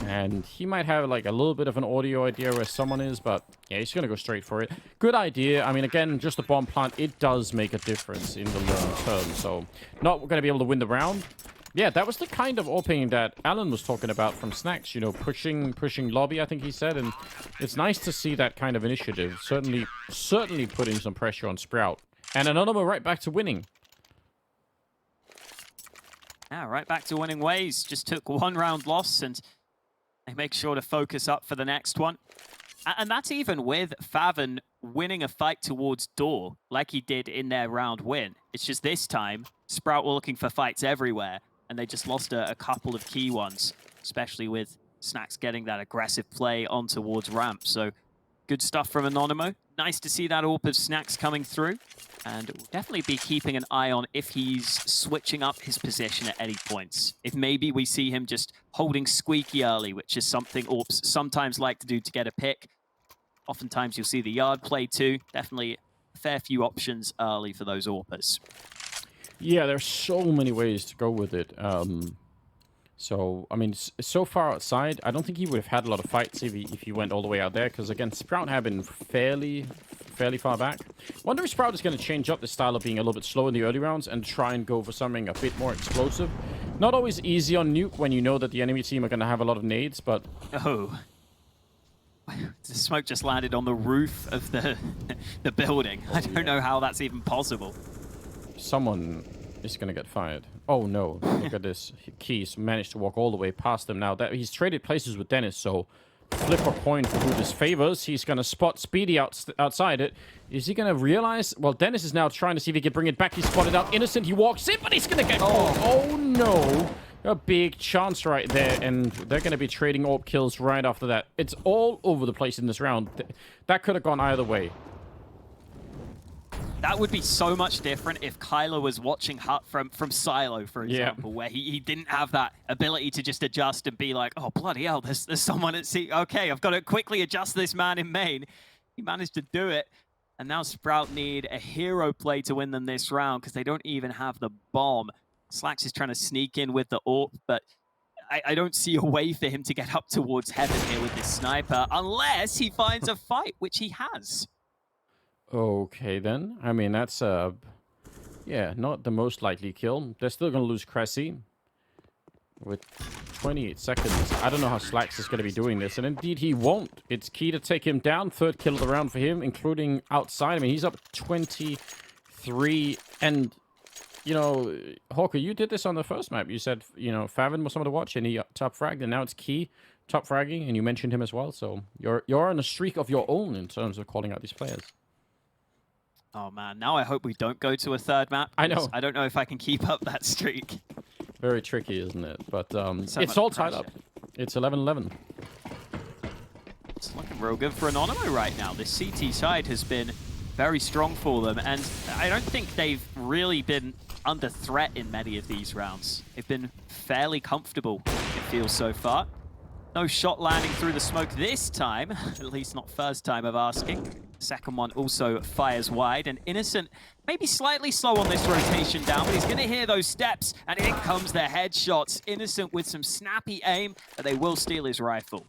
And he might have like a little bit of an audio idea where someone is, but yeah, he's going to go straight for it. Good idea. I mean, again, just a bomb plant, it does make a difference in the long term. So not going to be able to win the round. Yeah, that was the kind of opening that Alan was talking about from Snacks, you know, pushing lobby, I think he said. And it's nice to see that kind of initiative. Certainly putting some pressure on Sprout. And Anonymo right back to winning. Yeah, right back to winning ways. Just took one round loss, and they make sure to focus up for the next one. And that's even with Faven winning a fight towards Door, like he did in their round win. It's just this time, Sprout were looking for fights everywhere, and they just lost a couple of key ones, especially with Snacks getting that aggressive play on towards ramp. So good stuff from Anonymo. Nice to see that AWP of Snacks coming through. And we'll definitely be keeping an eye on if he's switching up his position at any points. If maybe we see him just holding squeaky early, which is something AWPs sometimes like to do to get a pick. Oftentimes you'll see the yard play too. Definitely a fair few options early for those AWPers. Yeah, there's so many ways to go with it. So, I mean, so far outside, I don't think he would have had a lot of fights if he went all the way out there. Because, again, Sprout have been fairly far back. Wonder if Sprout is going to change up the style of being a little bit slow in the early rounds and try and go for something a bit more explosive. Not always easy on Nuke when you know that the enemy team are going to have a lot of nades, but... Oh. The smoke just landed on the roof of the building. I don't know how that's even possible. Someone is going to get fired. Oh no, look at this. Keys managed to walk all the way past them now. That he's traded places with Dennis, so flip a coin for who this favors. He's going to spot Speedy outside it. Is he going to realize? Well, Dennis is now trying to see if he can bring it back. He spotted out Innocent. He walks in, but he's going to get caught. Oh no. A big chance right there, and they're going to be trading AWP kills right after that. It's all over the place in this round. That could have gone either way. That would be so much different if Kyler was watching Hut from Silo, for example, where he didn't have that ability to just adjust and be like, oh, bloody hell, there's someone at C. Okay, I've got to quickly adjust this man in main. He managed to do it, and now Sprout need a hero play to win them this round because they don't even have the bomb. Slacks is trying to sneak in with the AWP, but I don't see a way for him to get up towards heaven here with this sniper, unless he finds a fight, which he has. Okay, then. I mean, that's, yeah, not the most likely kill. They're still going to lose Cressy with 28 seconds. I don't know how Slacks is going to be doing this, and indeed he won't. It's key to take him down. Third kill of the round for him, including outside. I mean, he's up 23, and, you know, Hawker, you did this on the first map. You said, you know, Faven was someone to watch, and he top fragged, and now it's Key top fragging, and you mentioned him as well, so you're on a streak of your own in terms of calling out these players. Oh man, now I hope we don't go to a third map. I know. I don't know if I can keep up that streak. Very tricky, isn't it? But So it's all tied up. It's 11-11. It's looking real good for Anonymo right now. This CT side has been very strong for them, and I don't think they've really been under threat in many of these rounds. They've been fairly comfortable, it feels so far. No shot landing through the smoke this time, at least not first time of asking. Second one also fires wide, and Innocent maybe slightly slow on this rotation down, but he's going to hear those steps, and in comes the headshots. Innocent with some snappy aim, but they will steal his rifle.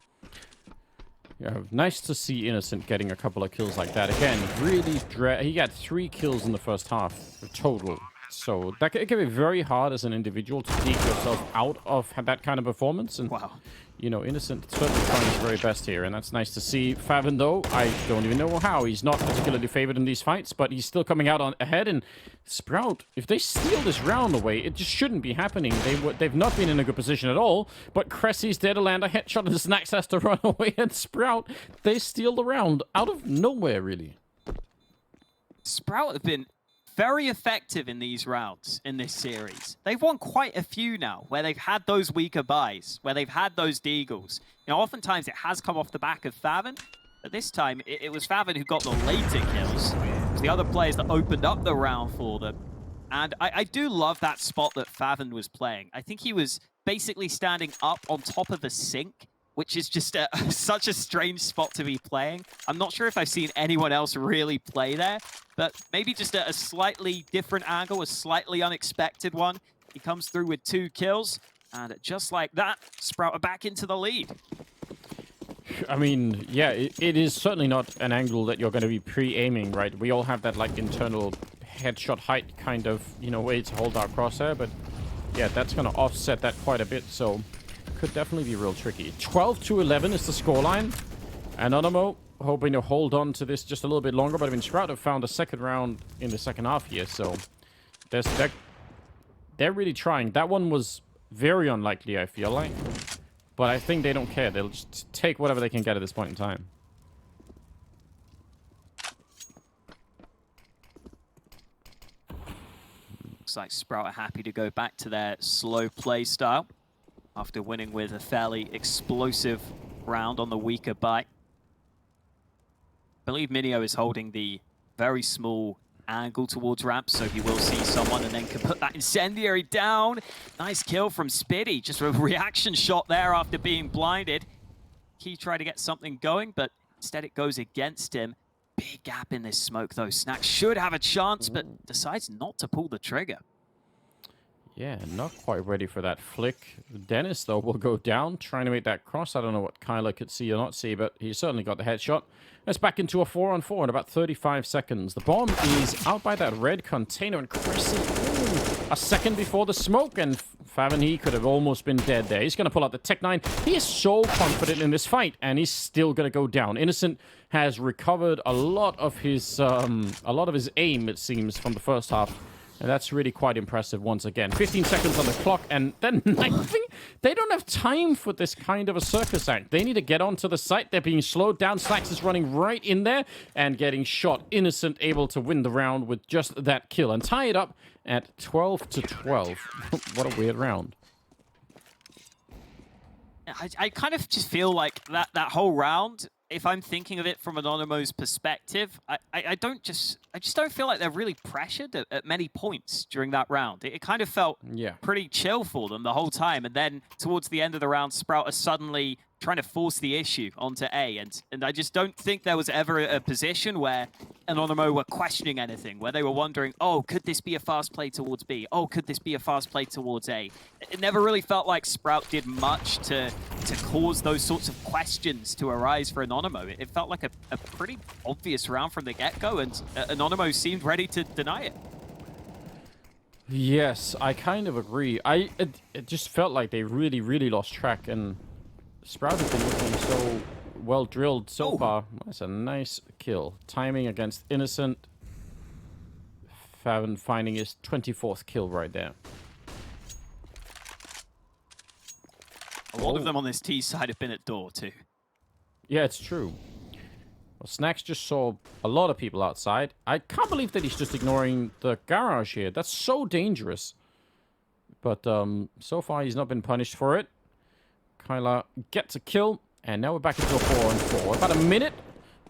Yeah, nice to see Innocent getting a couple of kills like that. Again, really, he got 3 kills in the first half total. So that it can be very hard as an individual to dig yourself out of that kind of performance. And wow. You know, Innocent certainly trying his very best here, and that's nice to see. Faven, though, I don't even know how. He's not particularly favored in these fights, but he's still coming out on ahead. And Sprout, if they steal this round away, it just shouldn't be happening. They've not been in a good position at all, but Cressy's there to land a headshot, and Snacks has to run away, and Sprout, they steal the round out of nowhere, really. Sprout have been very effective in these rounds in this series. They've won quite a few now where they've had those weaker buys, where they've had those deagles. You know, oftentimes it has come off the back of Faven, But this time, it was Favin who got the later kills. It was the other players that opened up the round for them. And I do love that spot that Favin was playing. I think he was basically standing up on top of the sink, which is just such a strange spot to be playing. I'm not sure if I've seen anyone else really play there, but maybe just a slightly different angle, a slightly unexpected one. He comes through with 2 kills, and just like that, Sprout are back into the lead. I mean, yeah, it is certainly not an angle that you're going to be pre-aiming, right? We all have that, like, internal headshot height kind of, you know, way to hold our crosshair, but yeah, that's going to offset that quite a bit, so could definitely be real tricky. 12-11 is the scoreline. Anonymo hoping to hold on to this just a little bit longer, but I mean, Sprout have found a second round in the second half here, so they're really trying. That one was very unlikely, I feel like, but I think they don't care. They'll just take whatever they can get at this point in time. Looks like Sprout are happy to go back to their slow play style after winning with a fairly explosive round on the weaker bite. I believe Minio is holding the very small angle towards ramp, so he will see someone and then can put that incendiary down. Nice kill from Spitty. Just a reaction shot there after being blinded. He tried to get something going, but instead it goes against him. Big gap in this smoke, though. Snack should have a chance, but decides not to pull the trigger. Yeah, not quite ready for that flick. Dennis, though, will go down, trying to make that cross. I don't know what Kyler could see or not see, but he certainly got the headshot. It's back into a 4-on-4 in about 35 seconds. The bomb is out by that red container, and Chrissy, a second before the smoke, and Favin, he could have almost been dead there. He's going to pull out the Tech-9. He is so confident in this fight, and he's still going to go down. Innocent has recovered a lot of his aim, it seems, from the first half. And that's really quite impressive once again. 15 seconds on the clock, and then I think they don't have time for this kind of a circus act. They need to get onto the site. They're being slowed down. Slacks is running right in there and getting shot. Innocent able to win the round with just that kill and tie it up at 12-12. What a weird round. I kind of just feel like that whole round, if I'm thinking of it from Anonymo's perspective, I just don't feel like they're really pressured at many points during that round. It kind of felt pretty chill for them the whole time, and then towards the end of the round, Sprout are suddenly trying to force the issue onto A, and I just don't think there was ever a position where Anonymo were questioning anything, where they were wondering, oh, could this be a fast play towards B? Oh, could this be a fast play towards A? It never really felt like Sprout did much to cause those sorts of questions to arise for Anonymo. It felt like a pretty obvious round from the get-go, and Anonymo seemed ready to deny it. Yes, I kind of agree. It just felt like they really, really lost track, and Sprout has been looking so well drilled so far. That's a nice kill. Timing against Innocent. Favin finding his 24th kill right there. A lot of them on this T side have been at door too. Yeah, it's true. Well, Snacks just saw a lot of people outside. I can't believe that he's just ignoring the garage here. That's so dangerous. But so far he's not been punished for it. Kyla gets a kill, and now we're back into a 4-on-4. About a minute.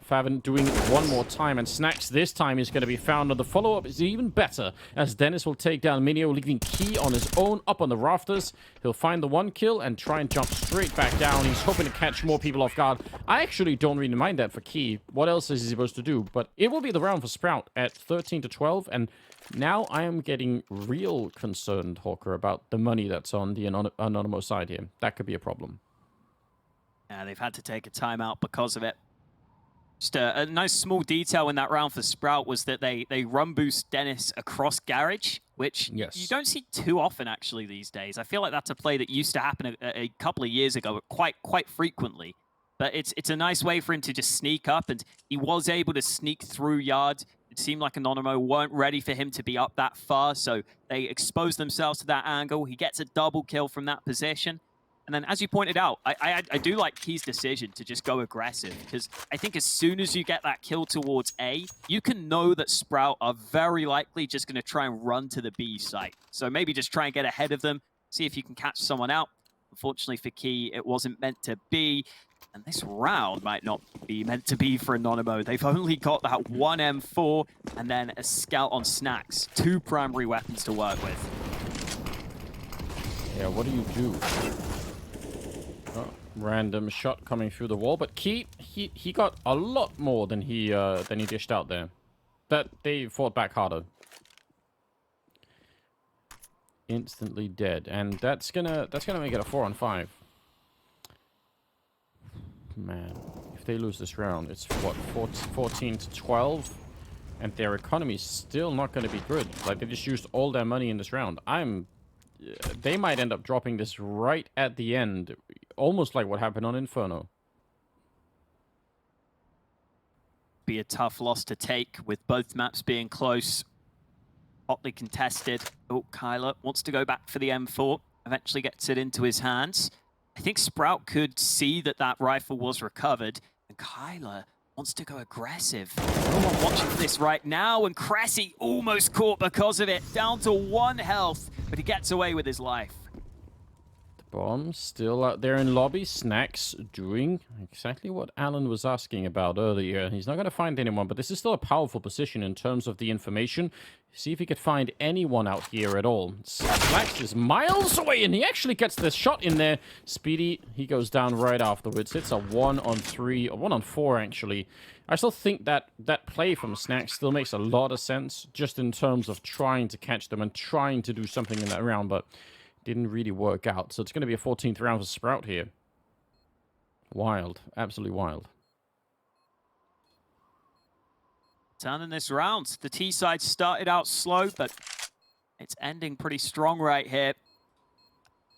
Favin doing it one more time, and Snacks this time is going to be found, and the follow-up is even better, as Dennis will take down Minio, leaving Key on his own up on the rafters. He'll find the one kill and try and jump straight back down. He's hoping to catch more people off guard. I actually don't really mind that for Key. What else is he supposed to do? But it will be the round for Sprout at 13-12, and now I am getting real concerned, Hawker, about the money that's on the Anonymous side here. That could be a problem. Yeah, they've had to take a timeout because of it. Just a nice small detail in that round for Sprout was that they run boost Dennis across Garage, which you don't see too often actually these days. I feel like that's a play that used to happen a couple of years ago quite frequently. But it's a nice way for him to just sneak up, and he was able to sneak through yard. It seemed like Anonymo weren't ready for him to be up that far, so they exposed themselves to that angle. He gets a double kill from that position. And then, as you pointed out, I do like Key's decision to just go aggressive, because I think as soon as you get that kill towards A, you can know that Sprout are very likely just going to try and run to the B site. So maybe just try and get ahead of them, see if you can catch someone out. Unfortunately for Key, it wasn't meant to be. And this round might not be meant to be for Anonymo. They've only got that one M4 and then a scout on Snacks. 2 primary weapons to work with. Yeah, what do you do? Oh, random shot coming through the wall, but he got a lot more than he dished out there. That they fought back harder. Instantly dead, and that's gonna make it a 4-on-5. Man, if they lose this round, it's what, 14-12, and their economy's still not going to be good. Like, they just used all their money in this round. They might end up dropping this right at the end, almost like what happened on Inferno. Be a tough loss to take with both maps being close, hotly contested. Oh, Kyler wants to go back for the M4, eventually gets it into his hands. I think Sprout could see that that rifle was recovered, and Kyler wants to go aggressive. No one watching for this right now, and Cressy almost caught because of it, down to 1 health, but he gets away with his life. Bomb still out there in lobby. Snacks doing exactly what Alan was asking about earlier. He's not going to find anyone, but this is still a powerful position in terms of the information. See if he could find anyone out here at all. Slacks is miles away, and he actually gets this shot in there. Speedy, he goes down right afterwards. It's a 1-on-3, a 1-on-4 actually. I still think that play from Snacks still makes a lot of sense, just in terms of trying to catch them and trying to do something in that round, but didn't really work out. So it's going to be a 14th round for Sprout here. Wild. Absolutely wild. Down in this round, the T side started out slow, but it's ending pretty strong right here.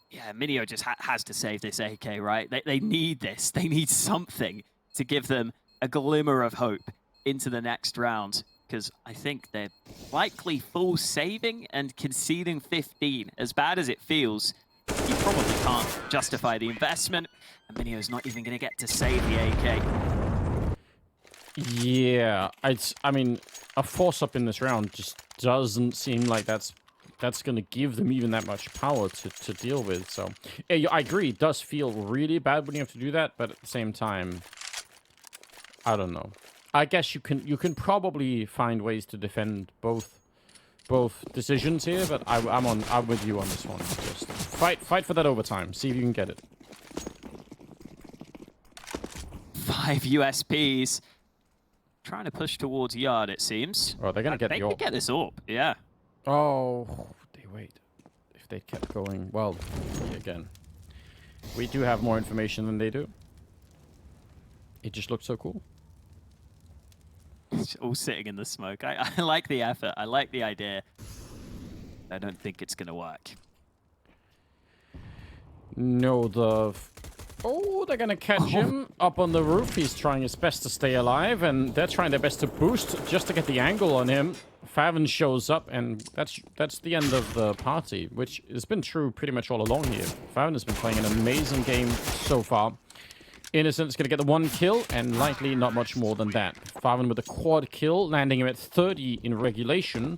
Yeah, Minio just has to save this AK, right? They need this. They need something to give them a glimmer of hope into the next round, because I think they're likely full saving and conceding 15. As bad as it feels, you probably can't justify the investment, and Minio's not even going to get to save the AK. Yeah, I mean, a force-up in this round just doesn't seem like that's going to give them even that much power to deal with. So, yeah, I agree. It does feel really bad when you have to do that, but at the same time, I don't know. I guess you can probably find ways to defend both decisions here, but I'm with you on this one. Just fight for that overtime. See if you can get it. 5 USPs. Trying to push towards yard, it seems. Oh, they're gonna get the AWP. They could get this AWP, yeah. Oh, wait. If they kept going, well, again, we do have more information than they do. It just looked so cool. It's all sitting in the smoke. I like the effort. I like the idea. I don't think it's going to work. No, oh, they're going to catch him up on the roof. He's trying his best to stay alive, and they're trying their best to boost just to get the angle on him. Faven shows up, and that's the end of the party, which has been true pretty much all along here. Faven has been playing an amazing game so far. Innocent's going to get the 1 kill, and likely not much more than that. Faven with a quad kill, landing him at 30 in regulation,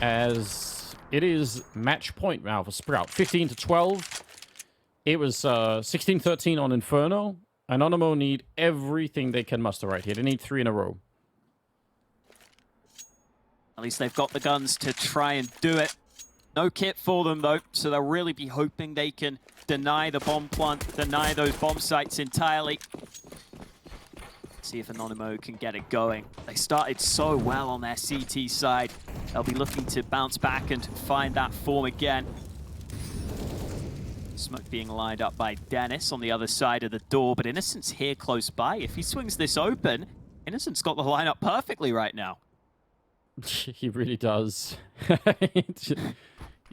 as it is match point now for Sprout. 15-12. It was 16-13 on Inferno. Anonymo need everything they can muster right here. They need 3 in a row. At least they've got the guns to try and do it. No kit for them, though, so they'll really be hoping they can deny the bomb plant, deny those bomb sites entirely. See if Anonymo can get it going. They started so well on their CT side. They'll be looking to bounce back and find that form again. Smoke being lined up by Dennis on the other side of the door, but Innocent's here close by. If he swings this open, Innocent's got the lineup perfectly right now. He really does.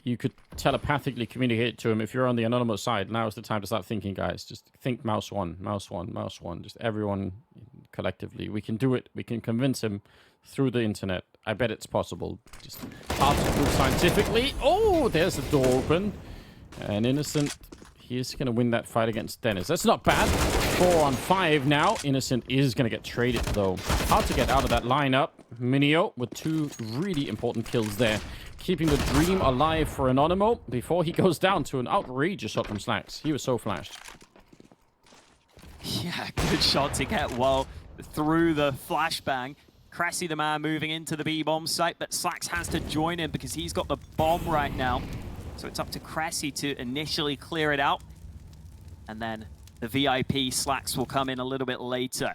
You could telepathically communicate to him. If you're on the Anonymous side, now is the time to start thinking, guys. Just think mouse 1, mouse 1, mouse 1. Just everyone collectively. We can do it. We can convince him through the internet. I bet it's possible. Just hard to prove scientifically. Oh, there's the door open. And Innocent, he's going to win that fight against Dennis. That's not bad. 4-on-5 now. Innocent is going to get traded, though. Hard to get out of that lineup. Minio with 2 really important kills there. Keeping the dream alive for Anonymo before he goes down to an outrageous shot from Slacks. He was so flashed. Yeah, good shot to get well through the flashbang. Cressy, the man, moving into the B-bomb site, but Slacks has to join him because he's got the bomb right now. So it's up to Cressy to initially clear it out. And then the VIP Slacks will come in a little bit later.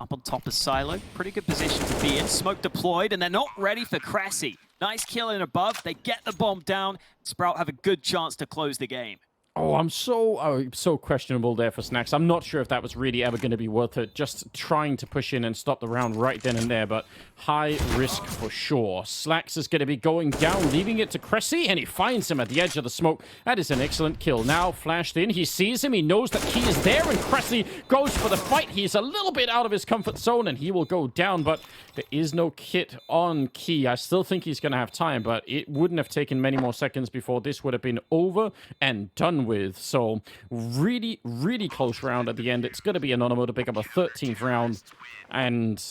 Up on top of Silo. Pretty good position to be in. Smoke deployed, and they're not ready for Cressy. Nice kill in above. They get the bomb down. Sprout have a good chance to close the game. Oh, I'm so questionable there for Snacks. I'm not sure if that was really ever going to be worth it. Just trying to push in and stop the round right then and there, but high risk for sure. Slacks is going to be going down, leaving it to Cressy, and he finds him at the edge of the smoke. That is an excellent kill. Now flashed in, he sees him, he knows that Key is there, and Cressy goes for the fight. He's a little bit out of his comfort zone, and he will go down, but there is no kit on Key. I still think he's going to have time, but it wouldn't have taken many more seconds before this would have been over and done with. So really, really close round at the end. It's going to be Anonymo to pick up a 13th round. And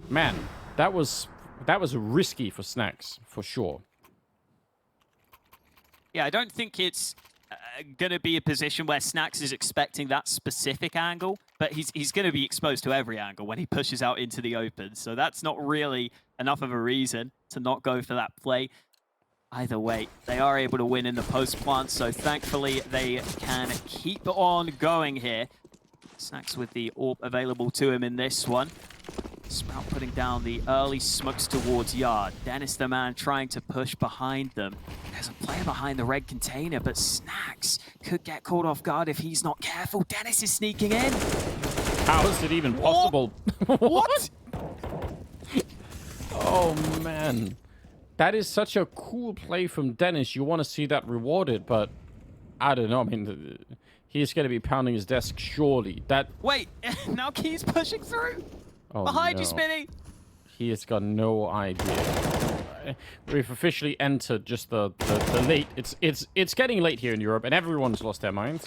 man, that was risky for Snacks, for sure. Yeah, I don't think it's going to be a position where Snacks is expecting that specific angle, but he's going to be exposed to every angle when he pushes out into the open. So that's not really enough of a reason to not go for that play. Either way, they are able to win in the post plant, so thankfully they can keep on going here. Snacks with the AWP available to him in this one. Sprout putting down the early smokes towards Yard. Dennis, the man, trying to push behind them. There's a player behind the red container, but Snacks could get caught off guard if he's not careful. Dennis is sneaking in. How is it even possible? What? Oh, man. That is such a cool play from Dennis. You want to see that rewarded, but I don't know. I mean, he's going to be pounding his desk, surely. That. Wait, now Key's pushing through. Oh, Behind no. you, Spinny. He has got no idea. We've officially entered just the late. It's getting late here in Europe, and everyone's lost their minds.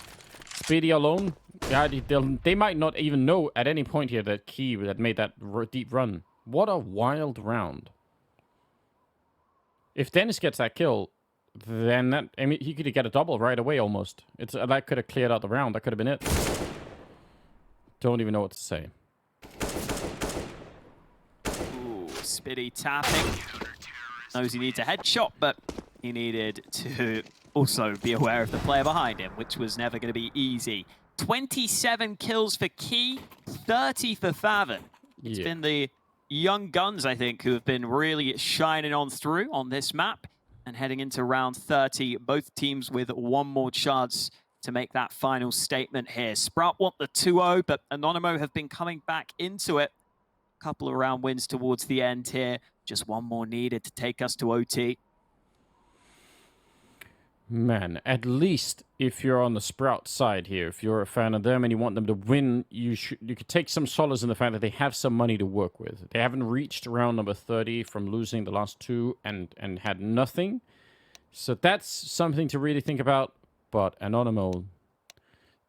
Speedy alone, yeah, they might not even know at any point here that Key had made that deep run. What a wild round. If Dennis gets that kill, then that, I mean, he could get a double right away almost. That could have cleared out the round. That could have been it. Don't even know what to say. Ooh, Spitty tapping. Knows he needs a headshot, but he needed to also be aware of the player behind him, which was never going to be easy. 27 kills for Key, 30 for Favon. It's been the young guns, I think, who have been really shining on through on this map. And heading into round 30, both teams with one more chance to make that final statement here. Sprout want the 2-0, but Anonymo have been coming back into it. A couple of round wins towards the end here. Just one more needed to take us to OT. Man, at least if you're on the Sprout side here, if you're a fan of them and you want them to win, you could take some solace in the fact that they have some money to work with. They haven't reached round number 30 from losing the last two and had nothing. So that's something to really think about. But Anonymo,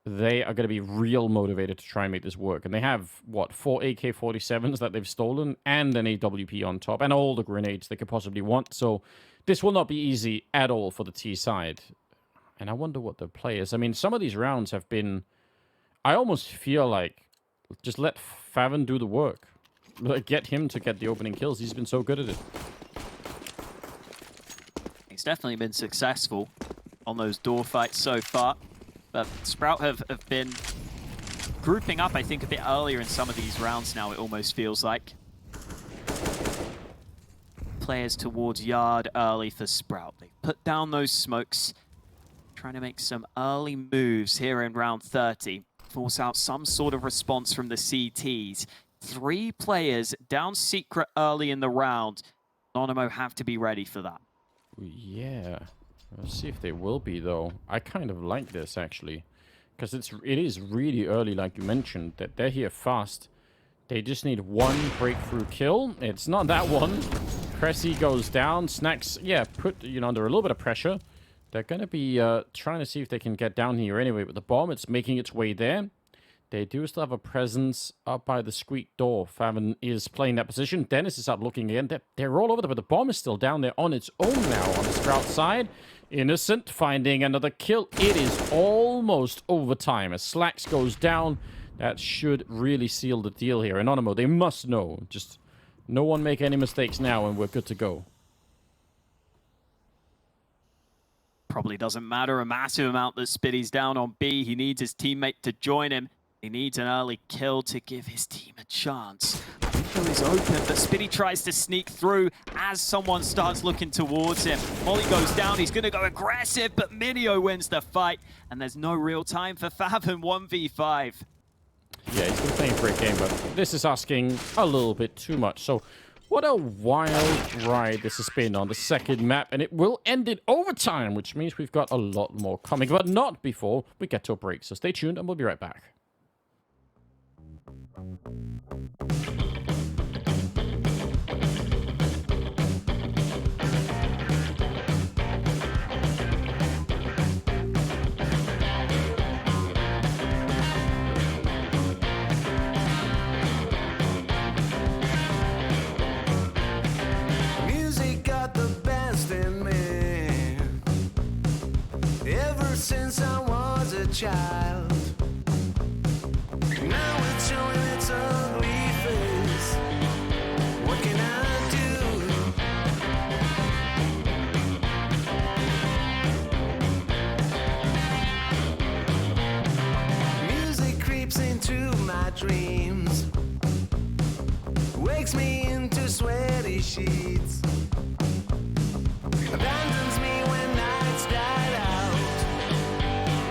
they are going to be real motivated to try and make this work. And they have, what, 4 AK-47s that they've stolen and an AWP on top and all the grenades they could possibly want. So this will not be easy at all for the T side. And I wonder what the play is. I mean, some of these rounds have been... I almost feel like just let Favon do the work. Get him to get the opening kills. He's been so good at it. He's definitely been successful on those door fights so far. But Sprout have been grouping up, I think, a bit earlier in some of these rounds now, it almost feels like. Players towards Yard early for Sprout. They put down those smokes, trying to make some early moves here in round 30. Force out some sort of response from the CTs. 3 players down secret early in the round. Anonymo have to be ready for that. Yeah. Let's see if they will be, though. I kind of like this, actually. Because it is really early, like you mentioned, that they're here fast. They just need one breakthrough kill. It's not that one. Cressy goes down. Snacks, yeah, put, under a little bit of pressure. They're going to be trying to see if they can get down here anyway with the bomb. It's making its way there. They do still have a presence up by the squeak door. Favon is playing that position. Dennis is up looking again. They're all over there, but the bomb is still down there on its own now on the Sprout side. Innocent finding another kill. It is almost overtime as Slacks goes down. That should really seal the deal here. Anonymo, they must know. Just no one make any mistakes now and we're good to go. Probably doesn't matter a massive amount that Spitty's down on B. He needs his teammate to join him. He needs an early kill to give his team a chance. Window is open, but Spitty tries to sneak through as someone starts looking towards him. Molly goes down, he's going to go aggressive, but Minio wins the fight. And there's no real time for Faven 1v5. Yeah, he's been playing a great game, but this is asking a little bit too much. So what a wild ride this has been on the second map, and it will end in overtime, which means we've got a lot more coming, but not before we get to a break. So stay tuned, and we'll be right back. Since I was a child, now it's showing its ugly face. What can I do? Music creeps into my dreams, wakes me into sweaty sheets, abandons me when nights died out.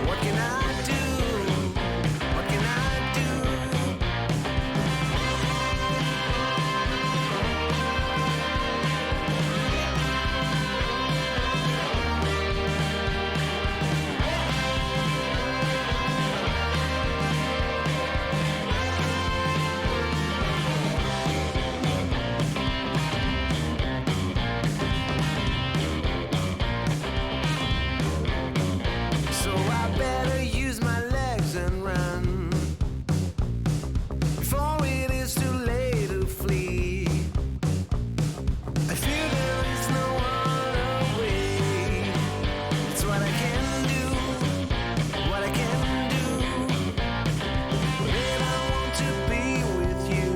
What can I do? What can I do? So I better use my legs and run before it is too late to flee. I feel there is no other way. It's what I can do, what I can do. Then I want to be with you,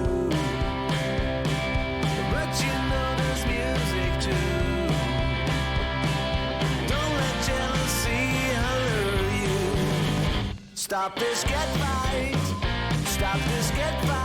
but you know there's music too. Don't let jealousy alert you. Stop this, get right. Stop this, get right.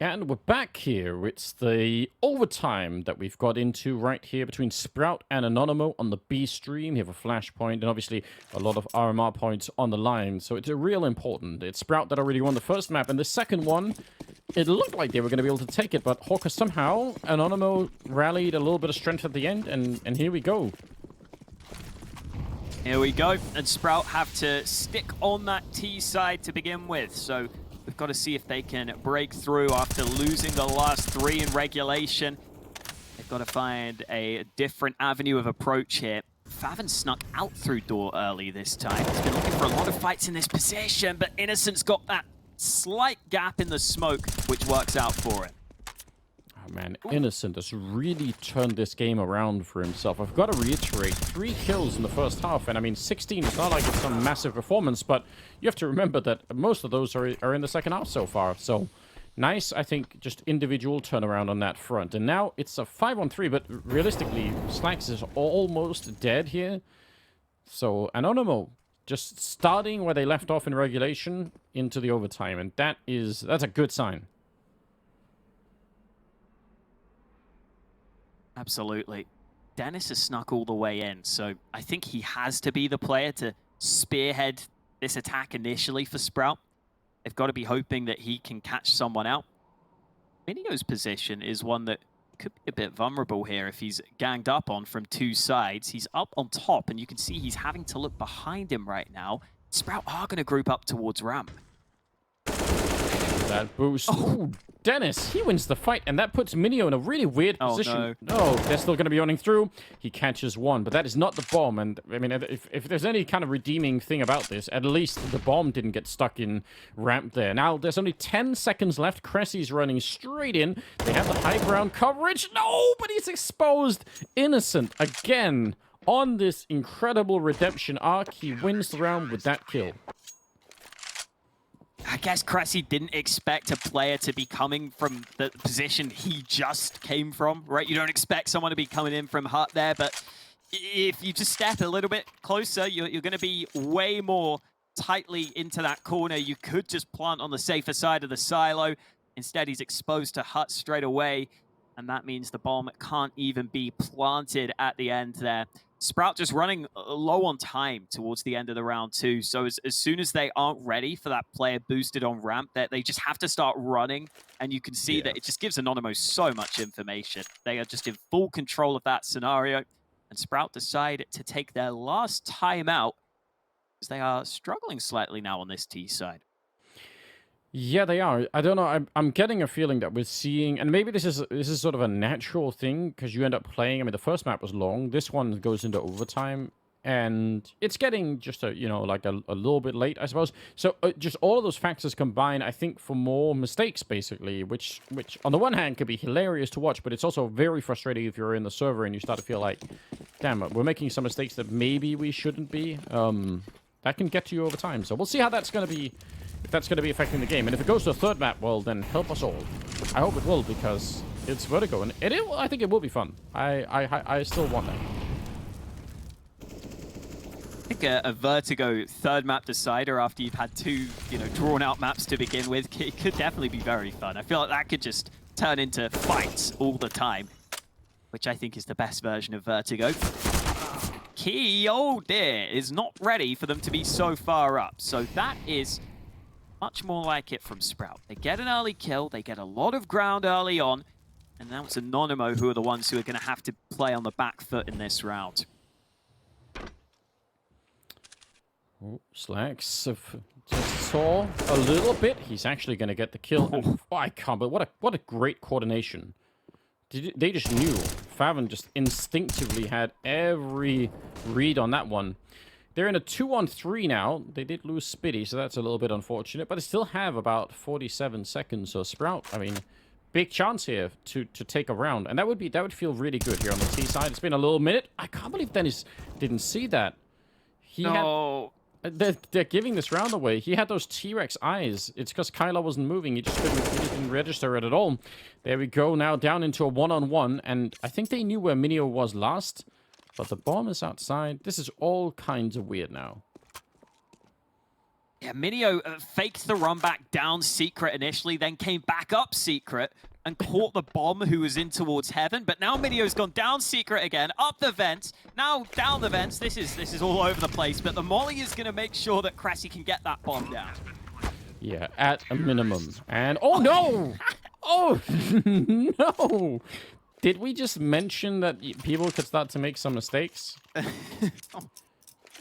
And we're back here. It's the overtime that we've got into right here between Sprout and Anonymo on the B stream. You have a Flashpoint and obviously a lot of RMR points on the line. So it's real important. It's Sprout that already won the first map, and the second one, it looked like they were going to be able to take it, but Hawker somehow, Anonymo rallied a little bit of strength at the end, and here we go. Here we go, and Sprout have to stick on that T side to begin with, so we've got to see if they can break through after losing the last 3 in regulation. They've got to find a different avenue of approach here. Faven snuck out through door early this time. He's been looking for a lot of fights in this position, but Innocent's got that slight gap in the smoke, which works out for it. Oh man, Innocent has really turned this game around for himself. I've got to reiterate, 3 kills in the first half, and I mean 16 is not like it's some massive performance, but you have to remember that most of those are in the second half so far. So nice, I think, just individual turnaround on that front. And now it's a 5-on-3, but realistically, Slacks is almost dead here. So Anonymo just starting where they left off in regulation into the overtime, and that's a good sign. Absolutely. Dennis has snuck all the way in, so I think he has to be the player to spearhead this attack initially for Sprout. They've got to be hoping that he can catch someone out. Minio's position is one that could be a bit vulnerable here if he's ganged up on from 2 sides. He's up on top, and you can see he's having to look behind him right now. Sprout are going to group up towards ramp. That boost. Oh. Dennis, he wins the fight, and that puts Minio in a really weird position. No. Oh, they're still going to be running through. He catches one, but that is not the bomb. And, I mean, if there's any kind of redeeming thing about this, at least the bomb didn't get stuck in ramp there. Now, there's only 10 seconds left. Cressy's running straight in. They have the high ground coverage. No, but he's exposed. Innocent again on this incredible redemption arc. He wins the round with that kill. I guess Cressy didn't expect a player to be coming from the position he just came from, right? You don't expect someone to be coming in from hut there, but if you just step a little bit closer, you're going to be way more tightly into that corner. You could just plant on the safer side of the silo. Instead, he's exposed to hut straight away, and that means the bomb can't even be planted at the end there. Sprout just running low on time towards the end of the round too. So as soon as they aren't ready for that player boosted on ramp, they just have to start running. And you can see that it just gives Anonymo so much information. They are just in full control of that scenario. And Sprout decide to take their last time out as they are struggling slightly now on this T side. Yeah, they are. I don't know. I'm getting a feeling that we're seeing, and maybe this is sort of a natural thing because you end up playing. I mean, the first map was long. This one goes into overtime, and it's getting just a like a little bit late, I suppose. So just all of those factors combine, I think, for more mistakes, basically. Which on the one hand could be hilarious to watch, but it's also very frustrating if you're in the server and you start to feel like, damn it, we're making some mistakes that maybe we shouldn't be. That can get to you over time. So we'll see how that's going to be. If that's going to be affecting the game. And if it goes to a third map, well, then help us all. I hope it will, because it's Vertigo, and I think it will be fun. I still want that. I think a Vertigo third map decider after you've had two, drawn-out maps to begin with, it could definitely be very fun. I feel like that could just turn into fights all the time, which I think is the best version of Vertigo. Key, oh dear, is not ready for them to be so far up. So that is much more like it from Sprout. They get an early kill, they get a lot of ground early on, and now it's Anonymo who are the ones who are going to have to play on the back foot in this round. Oh, Slacks just saw a little bit. He's actually going to get the kill. And, I can't, but what a great coordination. They just knew. Faven just instinctively had every read on that one. They're in a 2-on-3 now. They did lose Spitty, so that's a little bit unfortunate. But they still have about 47 seconds. So Sprout, I mean, big chance here to take a round. And that would feel really good here on the T side. It's been a little minute. I can't believe Dennis didn't see that. They're giving this round away. He had those T-Rex eyes. It's because Kyla wasn't moving. He didn't register it at all. There we go. Now down into a 1-on-1. And I think they knew where Minio was last. But the bomb is outside. This is all kinds of weird now. Yeah, Minio faked the run back down secret initially, then came back up secret and caught the bomb who was in towards heaven. But now Minio's gone down secret again, up the vents, now down the vents. This is all over the place. But the Molly is going to make sure that Cressy can get that bomb down. Yeah, at a minimum. And oh no! Oh no! Did we just mention that people could start to make some mistakes?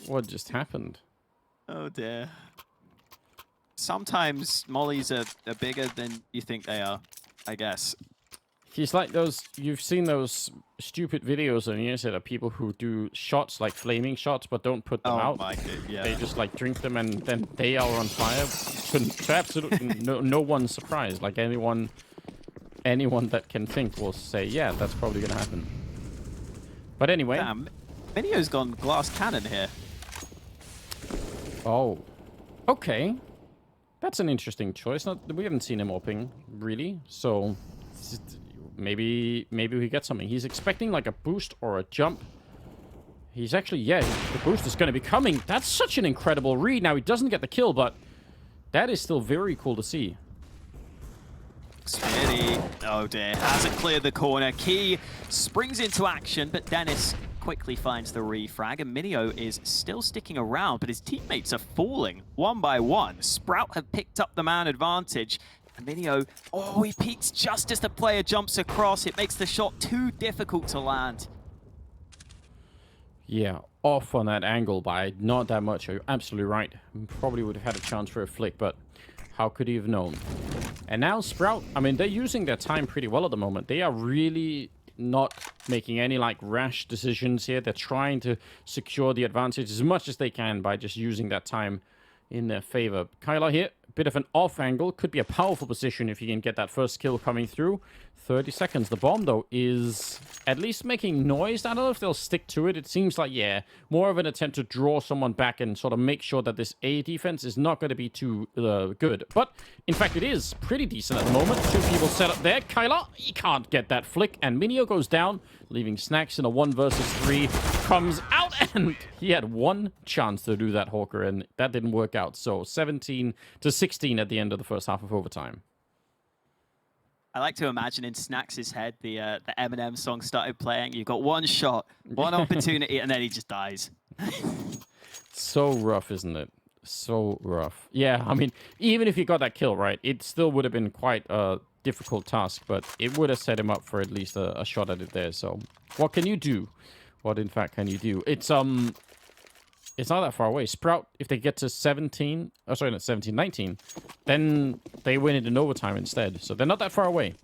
What just happened? Oh dear. Sometimes mollies are bigger than you think they are, I guess. He's like those, you've seen those stupid videos on the internet of people who do shots, like flaming shots, but don't put them out. My God, yeah. They just like drink them and then they are on fire. To absolutely no one's surprised. Like anyone that can think will say, yeah, that's probably going to happen. But anyway. Damn, Minio's gone glass cannon here. Oh. Okay. That's an interesting choice. We haven't seen him opening, really. So maybe we get something. He's expecting like a boost or a jump. He's actually, yeah, the boost is going to be coming. That's such an incredible read. Now, he doesn't get the kill, but that is still very cool to see. Smitty, oh dear, hasn't cleared the corner. Key springs into action, but Dennis quickly finds the refrag, and Minio is still sticking around, but his teammates are falling one by one. Sprout have picked up the man advantage, and Minio, oh, he peeks just as the player jumps across. It makes the shot too difficult to land. Yeah, off on that angle by not that much. You're absolutely right. Probably would have had a chance for a flick, but how could he have known? And now Sprout, I mean, they're using their time pretty well at the moment. They are really not making any, like, rash decisions here. They're trying to secure the advantage as much as they can by just using that time in their favor. Kyler here, a bit of an off angle. Could be a powerful position if he can get that first kill coming through. 30 seconds. The bomb, though, is at least making noise. I don't know if they'll stick to it. It seems like, yeah, more of an attempt to draw someone back and sort of make sure that this A defense is not going to be too good. But, in fact, it is pretty decent at the moment. Two people set up there. Kyler, he can't get that flick. And Minio goes down, leaving Snacks in a 1 versus 3. Comes out, and he had one chance to do that, Hawker, and that didn't work out. So 17-16 at the end of the first half of overtime. I like to imagine in Snacks's head the Eminem song started playing. You've got one shot, one opportunity, and then he just dies. So rough, isn't it? So rough. Yeah, I mean, even if he got that kill, right, it still would have been quite a difficult task, but it would have set him up for at least a shot at it there. So what can you do? What, in fact, can you do? It's not that far away. Sprout, if they get to 17... Oh, sorry, not 17, 19, then they win it in overtime instead. So they're not that far away.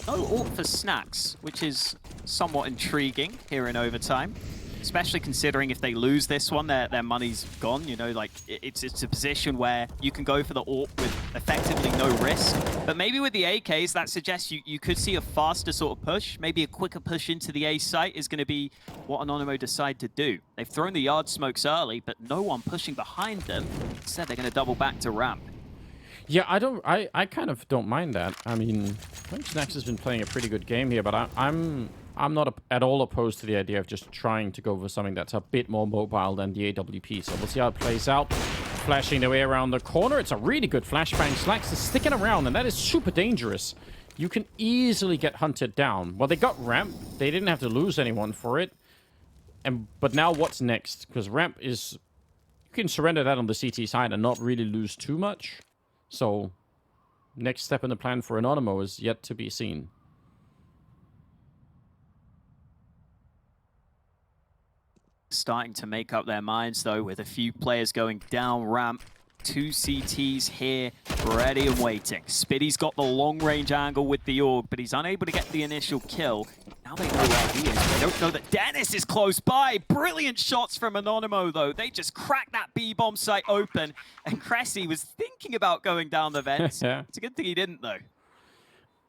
No ult for Snacks, which is somewhat intriguing here in overtime. Especially considering if they lose this one, their money's gone. You know, like, it's a position where you can go for the AWP with effectively no risk. But maybe with the AKs, that suggests you could see a faster sort of push. Maybe a quicker push into the A site is going to be what Anonymo decide to do. They've thrown the yard smokes early, but no one pushing behind them. Instead, they're going to double back to ramp. Yeah, I kind of don't mind that. I mean, I think Snacks has been playing a pretty good game here, but I'm not at all opposed to the idea of just trying to go for something that's a bit more mobile than the AWP. So we'll see how it plays out. Flashing their way around the corner. It's a really good flashbang. Slacks is sticking around, and that is super dangerous. You can easily get hunted down. Well, they got ramp. They didn't have to lose anyone for it. But now what's next? Because ramp is... You can surrender that on the CT side and not really lose too much. So, next step in the plan for Anonymo is yet to be seen. Starting to make up their minds, though, with a few players going down ramp. 2 CTs here, ready and waiting. Spiddy's got the long-range angle with the AUG, but he's unable to get the initial kill. Now they know where he is. They don't know that Dennis is close by. Brilliant shots from Anonymo, though. They just cracked that B-bomb site open, and Cressy was thinking about going down the vents. Yeah. It's a good thing he didn't, though.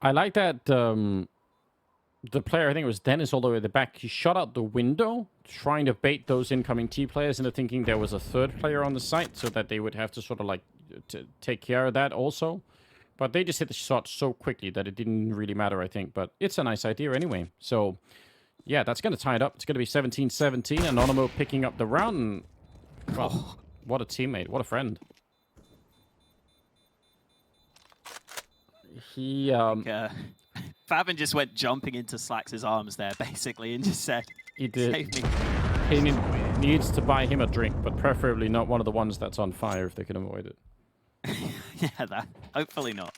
I like that the player, I think it was Dennis all the way at the back, he shot out the window, trying to bait those incoming T players into thinking there was a third player on the site, so that they would have to sort of like take care of that also. But they just hit the shot so quickly that it didn't really matter, I think. But it's a nice idea anyway. So, yeah, that's going to tie it up. It's going to be 17-17. Anonymo picking up the round. And, well, what a teammate. What a friend. He... Favin just went jumping into Slacks' arms there, basically, and just said, he did. Save me. He needs to buy him a drink, but preferably not one of the ones that's on fire if they can avoid it. Yeah, that. Hopefully not.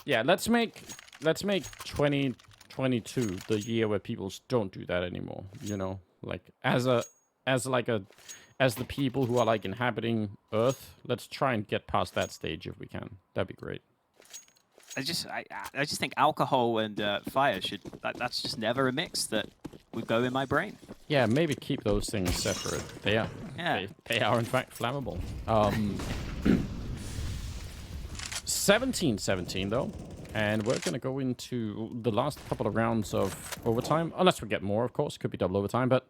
Yeah, let's make 2022 the year where people don't do that anymore. You know, like as the people who are like inhabiting Earth, let's try and get past that stage if we can. That'd be great. I just think alcohol and fire should. That's just never a mix that would go in my brain. Yeah, maybe keep those things separate. They are. Yeah. They are in fact flammable. 17-17 though, and we're gonna go into the last couple of rounds of overtime, unless we get more, of course. Could be double overtime, but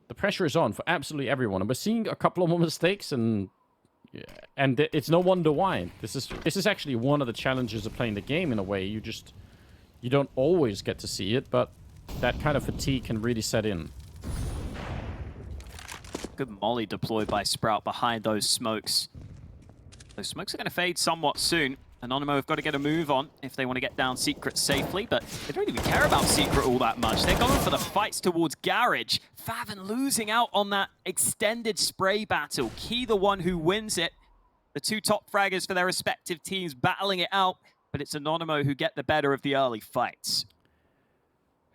the pressure is on for absolutely everyone, and we're seeing a couple of more mistakes, and it's no wonder why. This is actually one of the challenges of playing the game in a way. You don't always get to see it, but that kind of fatigue can really set in. Good molly deployed by Sprout behind those smokes. Those smokes are going to fade somewhat soon. Anonymo have got to get a move on if they want to get down Secret safely, but they don't even care about Secret all that much. They're going for the fights towards Garage. Favin losing out on that extended spray battle. Key the one who wins it. The two top fraggers for their respective teams battling it out, but it's Anonymo who get the better of the early fights.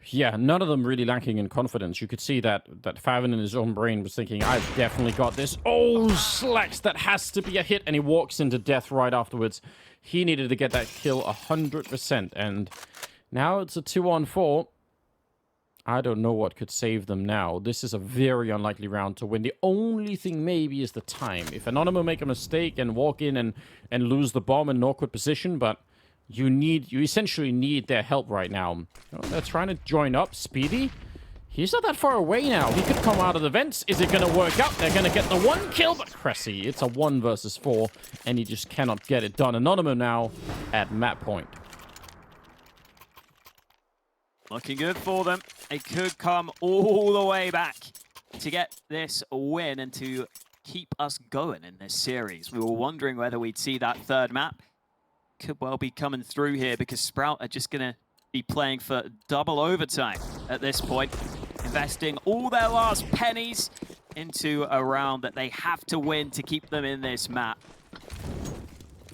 Yeah, none of them really lacking in confidence. You could see that Favin in his own brain was thinking, I've definitely got this. Oh, Slacks, that has to be a hit. And he walks into death right afterwards. He needed to get that kill 100%. And now it's a 2-on-4. I don't know what could save them now. This is a very unlikely round to win. The only thing maybe is the time. If Anonymo make a mistake and walk in and lose the bomb in an awkward position, but you essentially need their help right now. Oh, they're trying to join up. Speedy? He's not that far away now. He could come out of the vents. Is it going to work out? They're going to get the 1 kill, but Cressy, it's a 1 versus 4, and he just cannot get it done. Anonymo now at map point. Looking good for them. They could come all the way back to get this win and to keep us going in this series. We were wondering whether we'd see that third map. Could well be coming through here because Sprout are just going to be playing for double overtime at this point, investing all their last pennies into a round that they have to win to keep them in this map.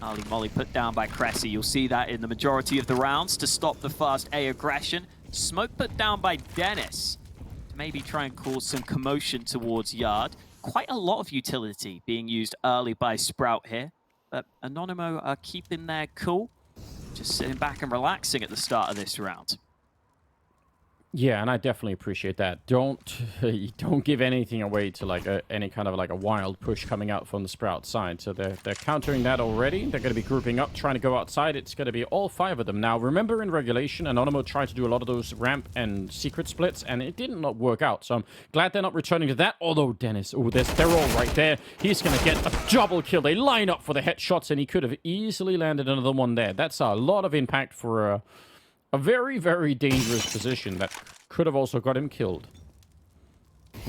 Early molly put down by Cressy. You'll see that in the majority of the rounds to stop the fast A aggression. Smoke put down by Dennis to maybe try and cause some commotion towards Yard. Quite a lot of utility being used early by Sprout here, but Anonymo are keeping their cool, just sitting back and relaxing at the start of this round. Yeah, and I definitely appreciate that. Don't give anything away to like any kind of like a wild push coming out from the Sprout side. So they're countering that already. They're going to be grouping up, trying to go outside. It's going to be all 5 of them. Now, remember in regulation, Anonymo tried to do a lot of those ramp and secret splits, and it did not work out. So I'm glad they're not returning to that. Although Dennis, oh, they're all right there. He's going to get a double kill. They line up for the headshots, and he could have easily landed another one there. That's a lot of impact for a very, very dangerous position that could have also got him killed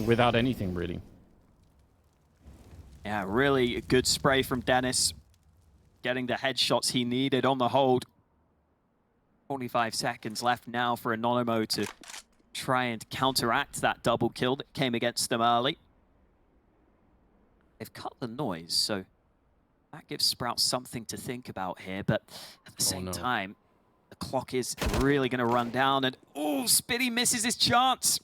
without anything, really. Yeah, really good spray from Dennis. Getting the headshots he needed on the hold. 45 seconds left now for Anonymo to try and counteract that double kill that came against them early. They've cut the noise, so that gives Sprout something to think about here, but at the same time, the clock is really going to run down, and oh, Spitty misses his chance.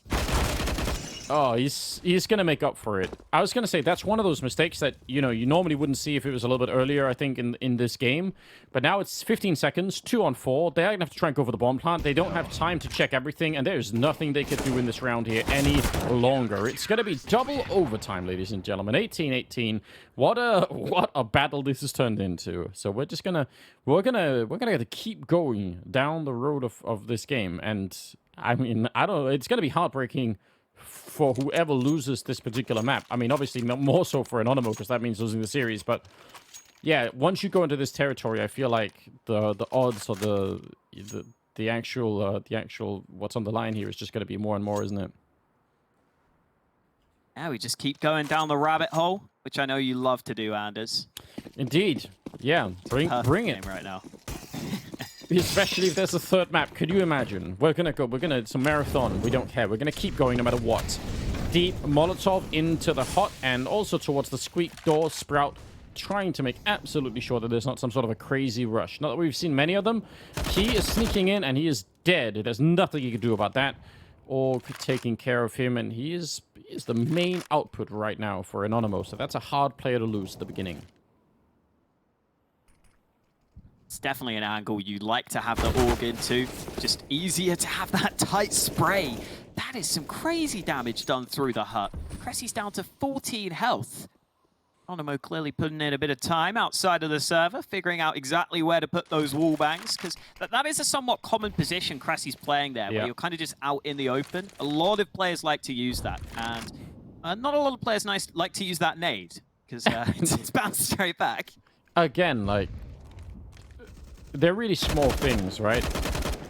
Oh, he's going to make up for it. I was going to say that's one of those mistakes that, you know, you normally wouldn't see if it was a little bit earlier, I think, in this game. But now it's 15 seconds, 2-on-4. They're going to have to try and go for the bomb plant. They don't have time to check everything, and there's nothing they could do in this round here any longer. It's going to be double overtime, ladies and gentlemen. 18-18. What a battle this has turned into. So we're just gonna have to keep going down the road of this game. And I mean, it's gonna be heartbreaking for whoever loses this particular map. I mean, obviously more so for Anonymo, because that means losing the series. But yeah, once you go into this territory, I feel like the odds or the actual what's on the line here is just going to be more and more, isn't it? Yeah, we just keep going down the rabbit hole, which I know you love to do, Anders. Indeed. Yeah, bring it right now. Especially if there's a third map. Could you imagine? It's a marathon. We don't care. We're gonna keep going no matter what. Deep Molotov into the hot and also towards the squeak door. Sprout trying to make absolutely sure that there's not some sort of a crazy rush. Not that we've seen many of them. He is sneaking in and he is dead. There's nothing you can do about that. Or taking care of him, and he is the main output right now for Anonymo. So that's a hard player to lose at the beginning. It's definitely an angle you'd like to have the org into. Just easier to have that tight spray. That is some crazy damage done through the hut. Cressy's down to 14 health. Anonymo clearly putting in a bit of time outside of the server, figuring out exactly where to put those wall bangs, because that is a somewhat common position Cressy's playing there, where you're kind of just out in the open. A lot of players like to use that, and not a lot of players like to use that nade, because it's bounced straight back. Again, like, they're really small things, right?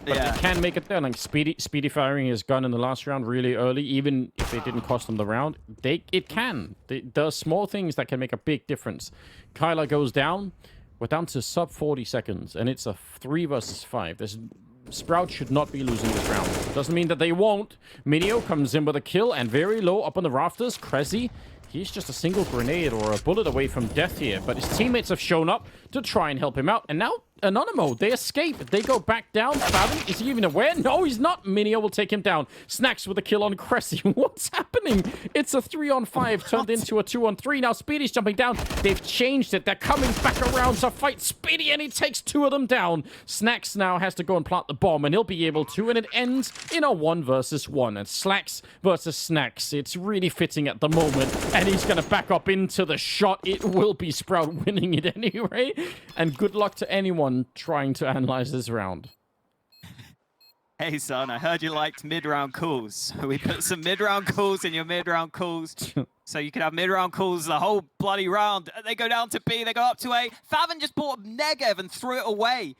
But they can make it there. Like Speedy firing his gun in the last round really early, even if it didn't cost them the round. It can. There are small things that can make a big difference. Kyla goes down. We're down to sub 40 seconds, and it's a 3 versus 5. Sprout should not be losing this round. Doesn't mean that they won't. Minio comes in with a kill, and very low up on the rafters. Cressy, he's just a single grenade or a bullet away from death here, but his teammates have shown up to try and help him out. And now Anonymo, they escape. They go back down. Faven, is he even aware? No, he's not. Minio will take him down. Snacks with a kill on Cressy. What's happening? It's a 3-on-5 turned into a 2-on-3. Now Speedy's jumping down. They've changed it. They're coming back around to fight Speedy, and he takes 2 of them down. Snacks now has to go and plant the bomb, and he'll be able to, and it ends in a 1 versus 1. And Slacks versus Snacks. It's really fitting at the moment, and he's going to back up into the shot. It will be Sprout winning it anyway, and good luck to anyone trying to analyze this round. Hey, son, I heard you liked mid-round calls. So we put some mid-round calls in your mid-round calls. So you can have mid-round calls the whole bloody round. They go down to B, they go up to A. Faven just bought a Negev and threw it away.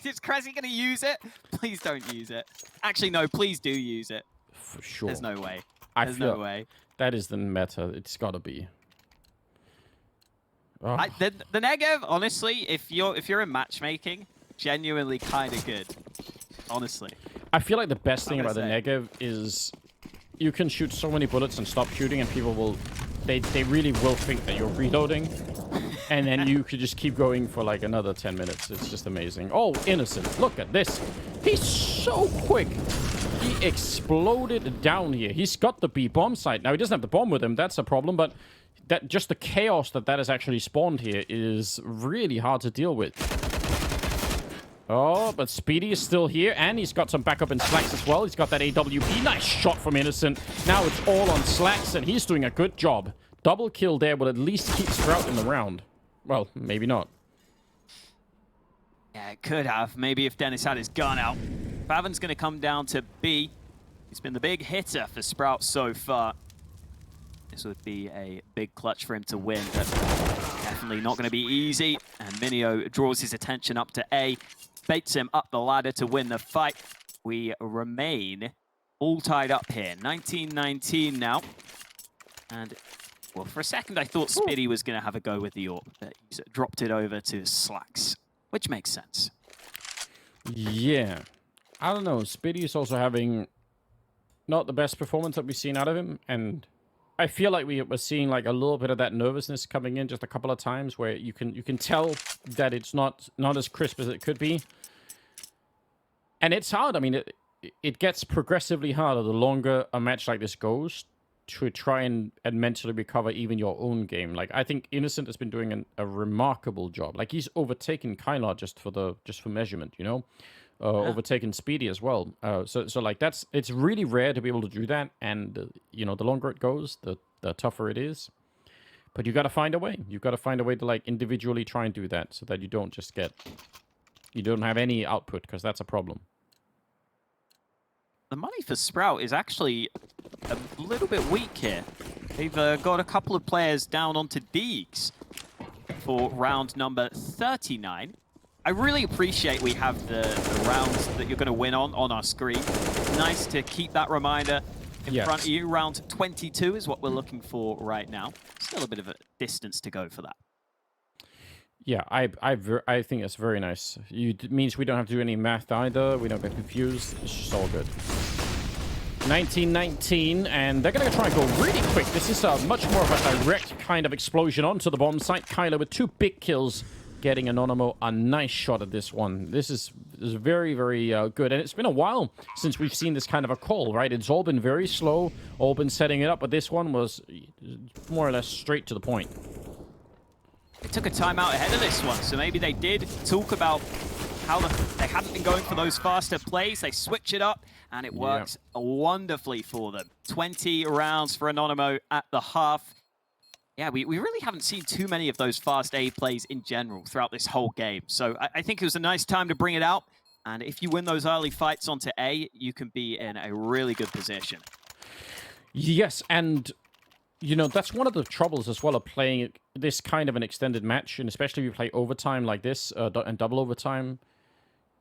Is Cressy going to use it? Please don't use it. Actually, no, please do use it. For sure. There's no way. There's no way. That is the meta. It's got to be. Oh. The Negev, honestly, if you're in matchmaking, genuinely kind of good. Honestly. I feel like the best thing about the Negev is you can shoot so many bullets and stop shooting, and people will... They really will think that you're reloading. And then you could just keep going for like another 10 minutes. It's just amazing. Oh, Innocent. Look at this. He's so quick. He exploded down here. He's got the B bomb site. Now, he doesn't have the bomb with him. That's a problem, but... that just the chaos that has actually spawned here is really hard to deal with. Oh, but Speedy is still here, and he's got some backup in Slacks as well. He's got that AWP. Nice shot from Innocent. Now it's all on Slacks, and he's doing a good job. Double kill there will at least keep Sprout in the round. Well, maybe not. Yeah, it could have. Maybe if Dennis had his gun out. Faven's going to come down to B. He's been the big hitter for Sprout so far. This would be a big clutch for him to win, but definitely not going to be easy. And Minio draws his attention up to A, baits him up the ladder to win the fight. We remain all tied up here. 19-19 now. And, well, for a second I thought Spiddy was going to have a go with the AWP, but he's dropped it over to Slacks, which makes sense. Yeah. I don't know. Spiddy is also having not the best performance that we've seen out of him, and... I feel like we're seeing like a little bit of that nervousness coming in just a couple of times where you can tell that it's not as crisp as it could be. And it's hard. I mean, it gets progressively harder the longer a match like this goes to try and mentally recover even your own game. Like, I think Innocent has been doing a remarkable job. Like, he's overtaken Kylar just for measurement, you know? Overtaken Speedy as well. So like it's really rare to be able to do that, and you know, the longer it goes, the tougher it is. But you got to find a way. You got to find a way to like individually try and do that, so that you don't have any output, because that's a problem. The money for Sprout is actually a little bit weak here. They've got a couple of players down onto Deegs for round number 39. I really appreciate we have the rounds that you're going to win on our screen. Nice to keep that reminder in front of you. Round 22 is what we're looking for right now. Still a bit of a distance to go for that. Yeah, I think it's very nice. It means we don't have to do any math either. We don't get confused. It's just all good. 19-19, and they're going to try and go really quick. This is much more of a direct kind of explosion onto the bomb site. Kyler with 2 big kills, getting Anonymo a nice shot at this one. This is very, very good. And it's been a while since we've seen this kind of a call, right? It's all been very slow, all been setting it up, but this one was more or less straight to the point. They took a timeout ahead of this one, so maybe they did talk about how they hadn't been going for those faster plays. They switch it up, and it works wonderfully for them. 20 rounds for Anonymo at the half. Yeah, we really haven't seen too many of those fast A plays in general throughout this whole game. So I think it was a nice time to bring it out. And if you win those early fights onto A, you can be in a really good position. Yes, and, you know, that's one of the troubles as well of playing this kind of an extended match, and especially if you play overtime like this, and double overtime.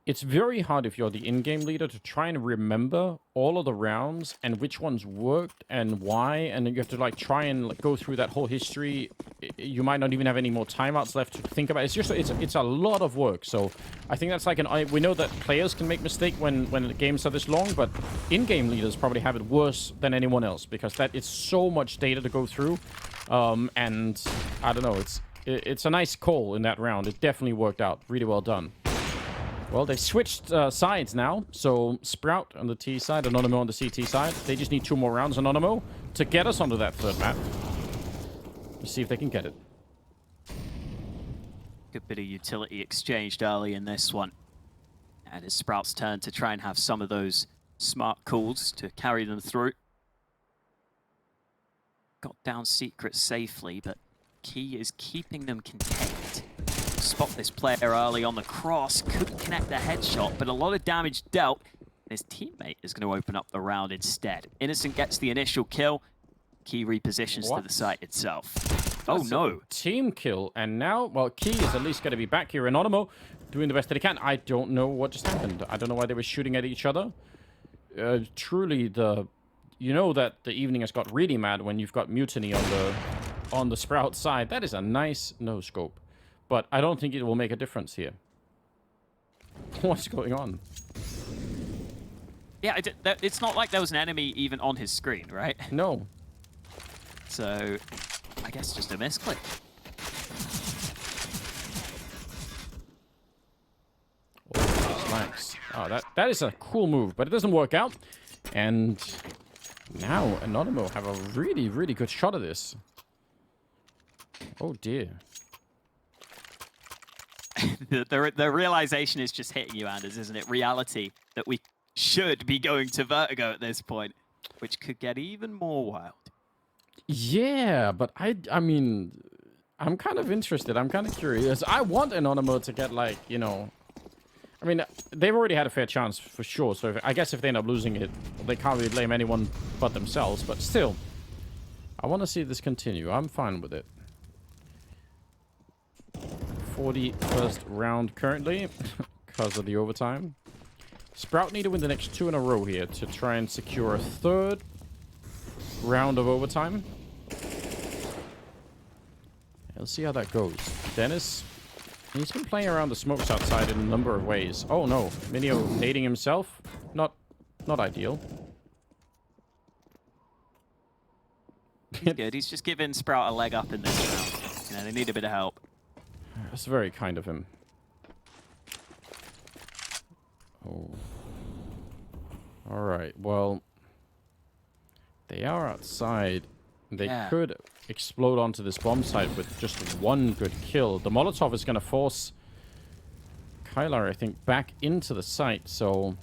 It's very hard if you're the in-game leader to try and remember all of the rounds and which ones worked and why, and then you have to like try and like, go through that whole history. You might not even have any more timeouts left to think about. It's a lot of work. So I think that's like we know that players can make mistakes when the games are this long, but in-game leaders probably have it worse than anyone else, because it's so much data to go through, and I don't know, it's a nice call in that round. It definitely worked out. Really well done. Well, they've switched sides now. So Sprout on the T side, Anonymo on the CT side. They just need 2 more rounds, Anonymo, to get us onto that 3rd map. Let's see if they can get it. Good bit of utility exchanged early in this one. And it's Sprout's turn to try and have some of those smart calls to carry them through. Got down Secret safely, but Key is keeping them contained. Spot this player early on the cross, couldn't connect the headshot, but a lot of damage dealt. His teammate is going to open up the round instead. Innocent gets the initial kill. Key repositions to the site itself. Oh no. Team kill, and now, well, Key is at least going to be back here. Anonymo doing the best that he can. I don't know what just happened. I don't know why they were shooting at each other. Truly, you know that the evening has got really mad when you've got Mutiny on the Sprout side. That is a nice no-scope, but I don't think it will make a difference here. What's going on? Yeah, it's not like there was an enemy even on his screen, right? No. So, I guess just a misclick. Oh, nice. Oh, that is a cool move, but it doesn't work out. And now Anonymo have a really, really good shot at this. Oh dear. the realization is just hitting you, Anders, isn't it? Reality that we should be going to Vertigo at this point, which could get even more wild. Yeah, but I mean, I'm kind of interested. I'm kind of curious. I want Anonymo to get, like, you know... I mean, they've already had a fair chance, for sure. So I guess if they end up losing it, they can't really blame anyone but themselves. But still, I want to see this continue. I'm fine with it. 41st round currently, because of the overtime. Sprout need to win the next 2 in a row here to try and secure a 3rd round of overtime. Let's see how that goes. Dennis, he's been playing around the smokes outside in a number of ways. Oh no, Minio nading himself. Not ideal. He's good. He's just giving Sprout a leg up in this round. You know, they need a bit of help. That's very kind of him. Oh. Alright, well... They are outside. They could explode onto this bomb site with just 1 good kill. The Molotov is going to force Kylar, I think, back into the site. So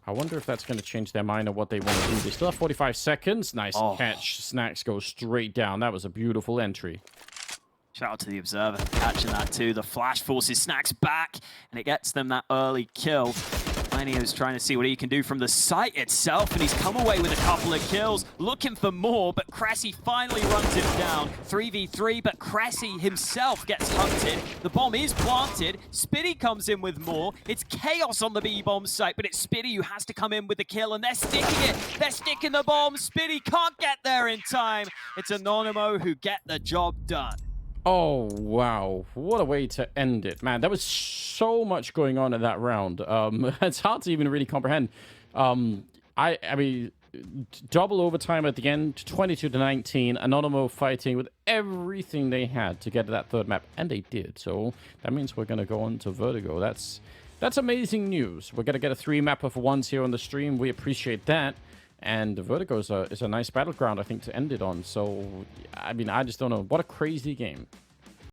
I wonder if that's going to change their mind on what they want to do. They still have 45 seconds. Nice catch. Snacks goes straight down. That was a beautiful entry. Shout out to the Observer for catching that too. The flash forces Snacks back, and it gets them that early kill. Minio's trying to see what he can do from the site itself, and he's come away with a couple of kills, looking for more, but Cressy finally runs him down. 3v3, but Cressy himself gets hunted. The bomb is planted. Spitty comes in with more. It's chaos on the B-bomb site, but it's Spitty who has to come in with the kill, and they're sticking it. They're sticking the bomb. Spitty can't get there in time. It's Anonymo who get the job done. Oh, wow. What a way to end it. Man, there was so much going on in that round. It's hard to even really comprehend. I mean, double overtime at the end, 22-19. Anonymo fighting with everything they had to get to that 3rd map, and they did. So that means we're going to go on to Vertigo. That's amazing news. We're going to get a 3-mapper for once here on the stream. We appreciate that. And Vertigo is a nice battleground, I think, to end it on. So, I mean, I just don't know. What a crazy game.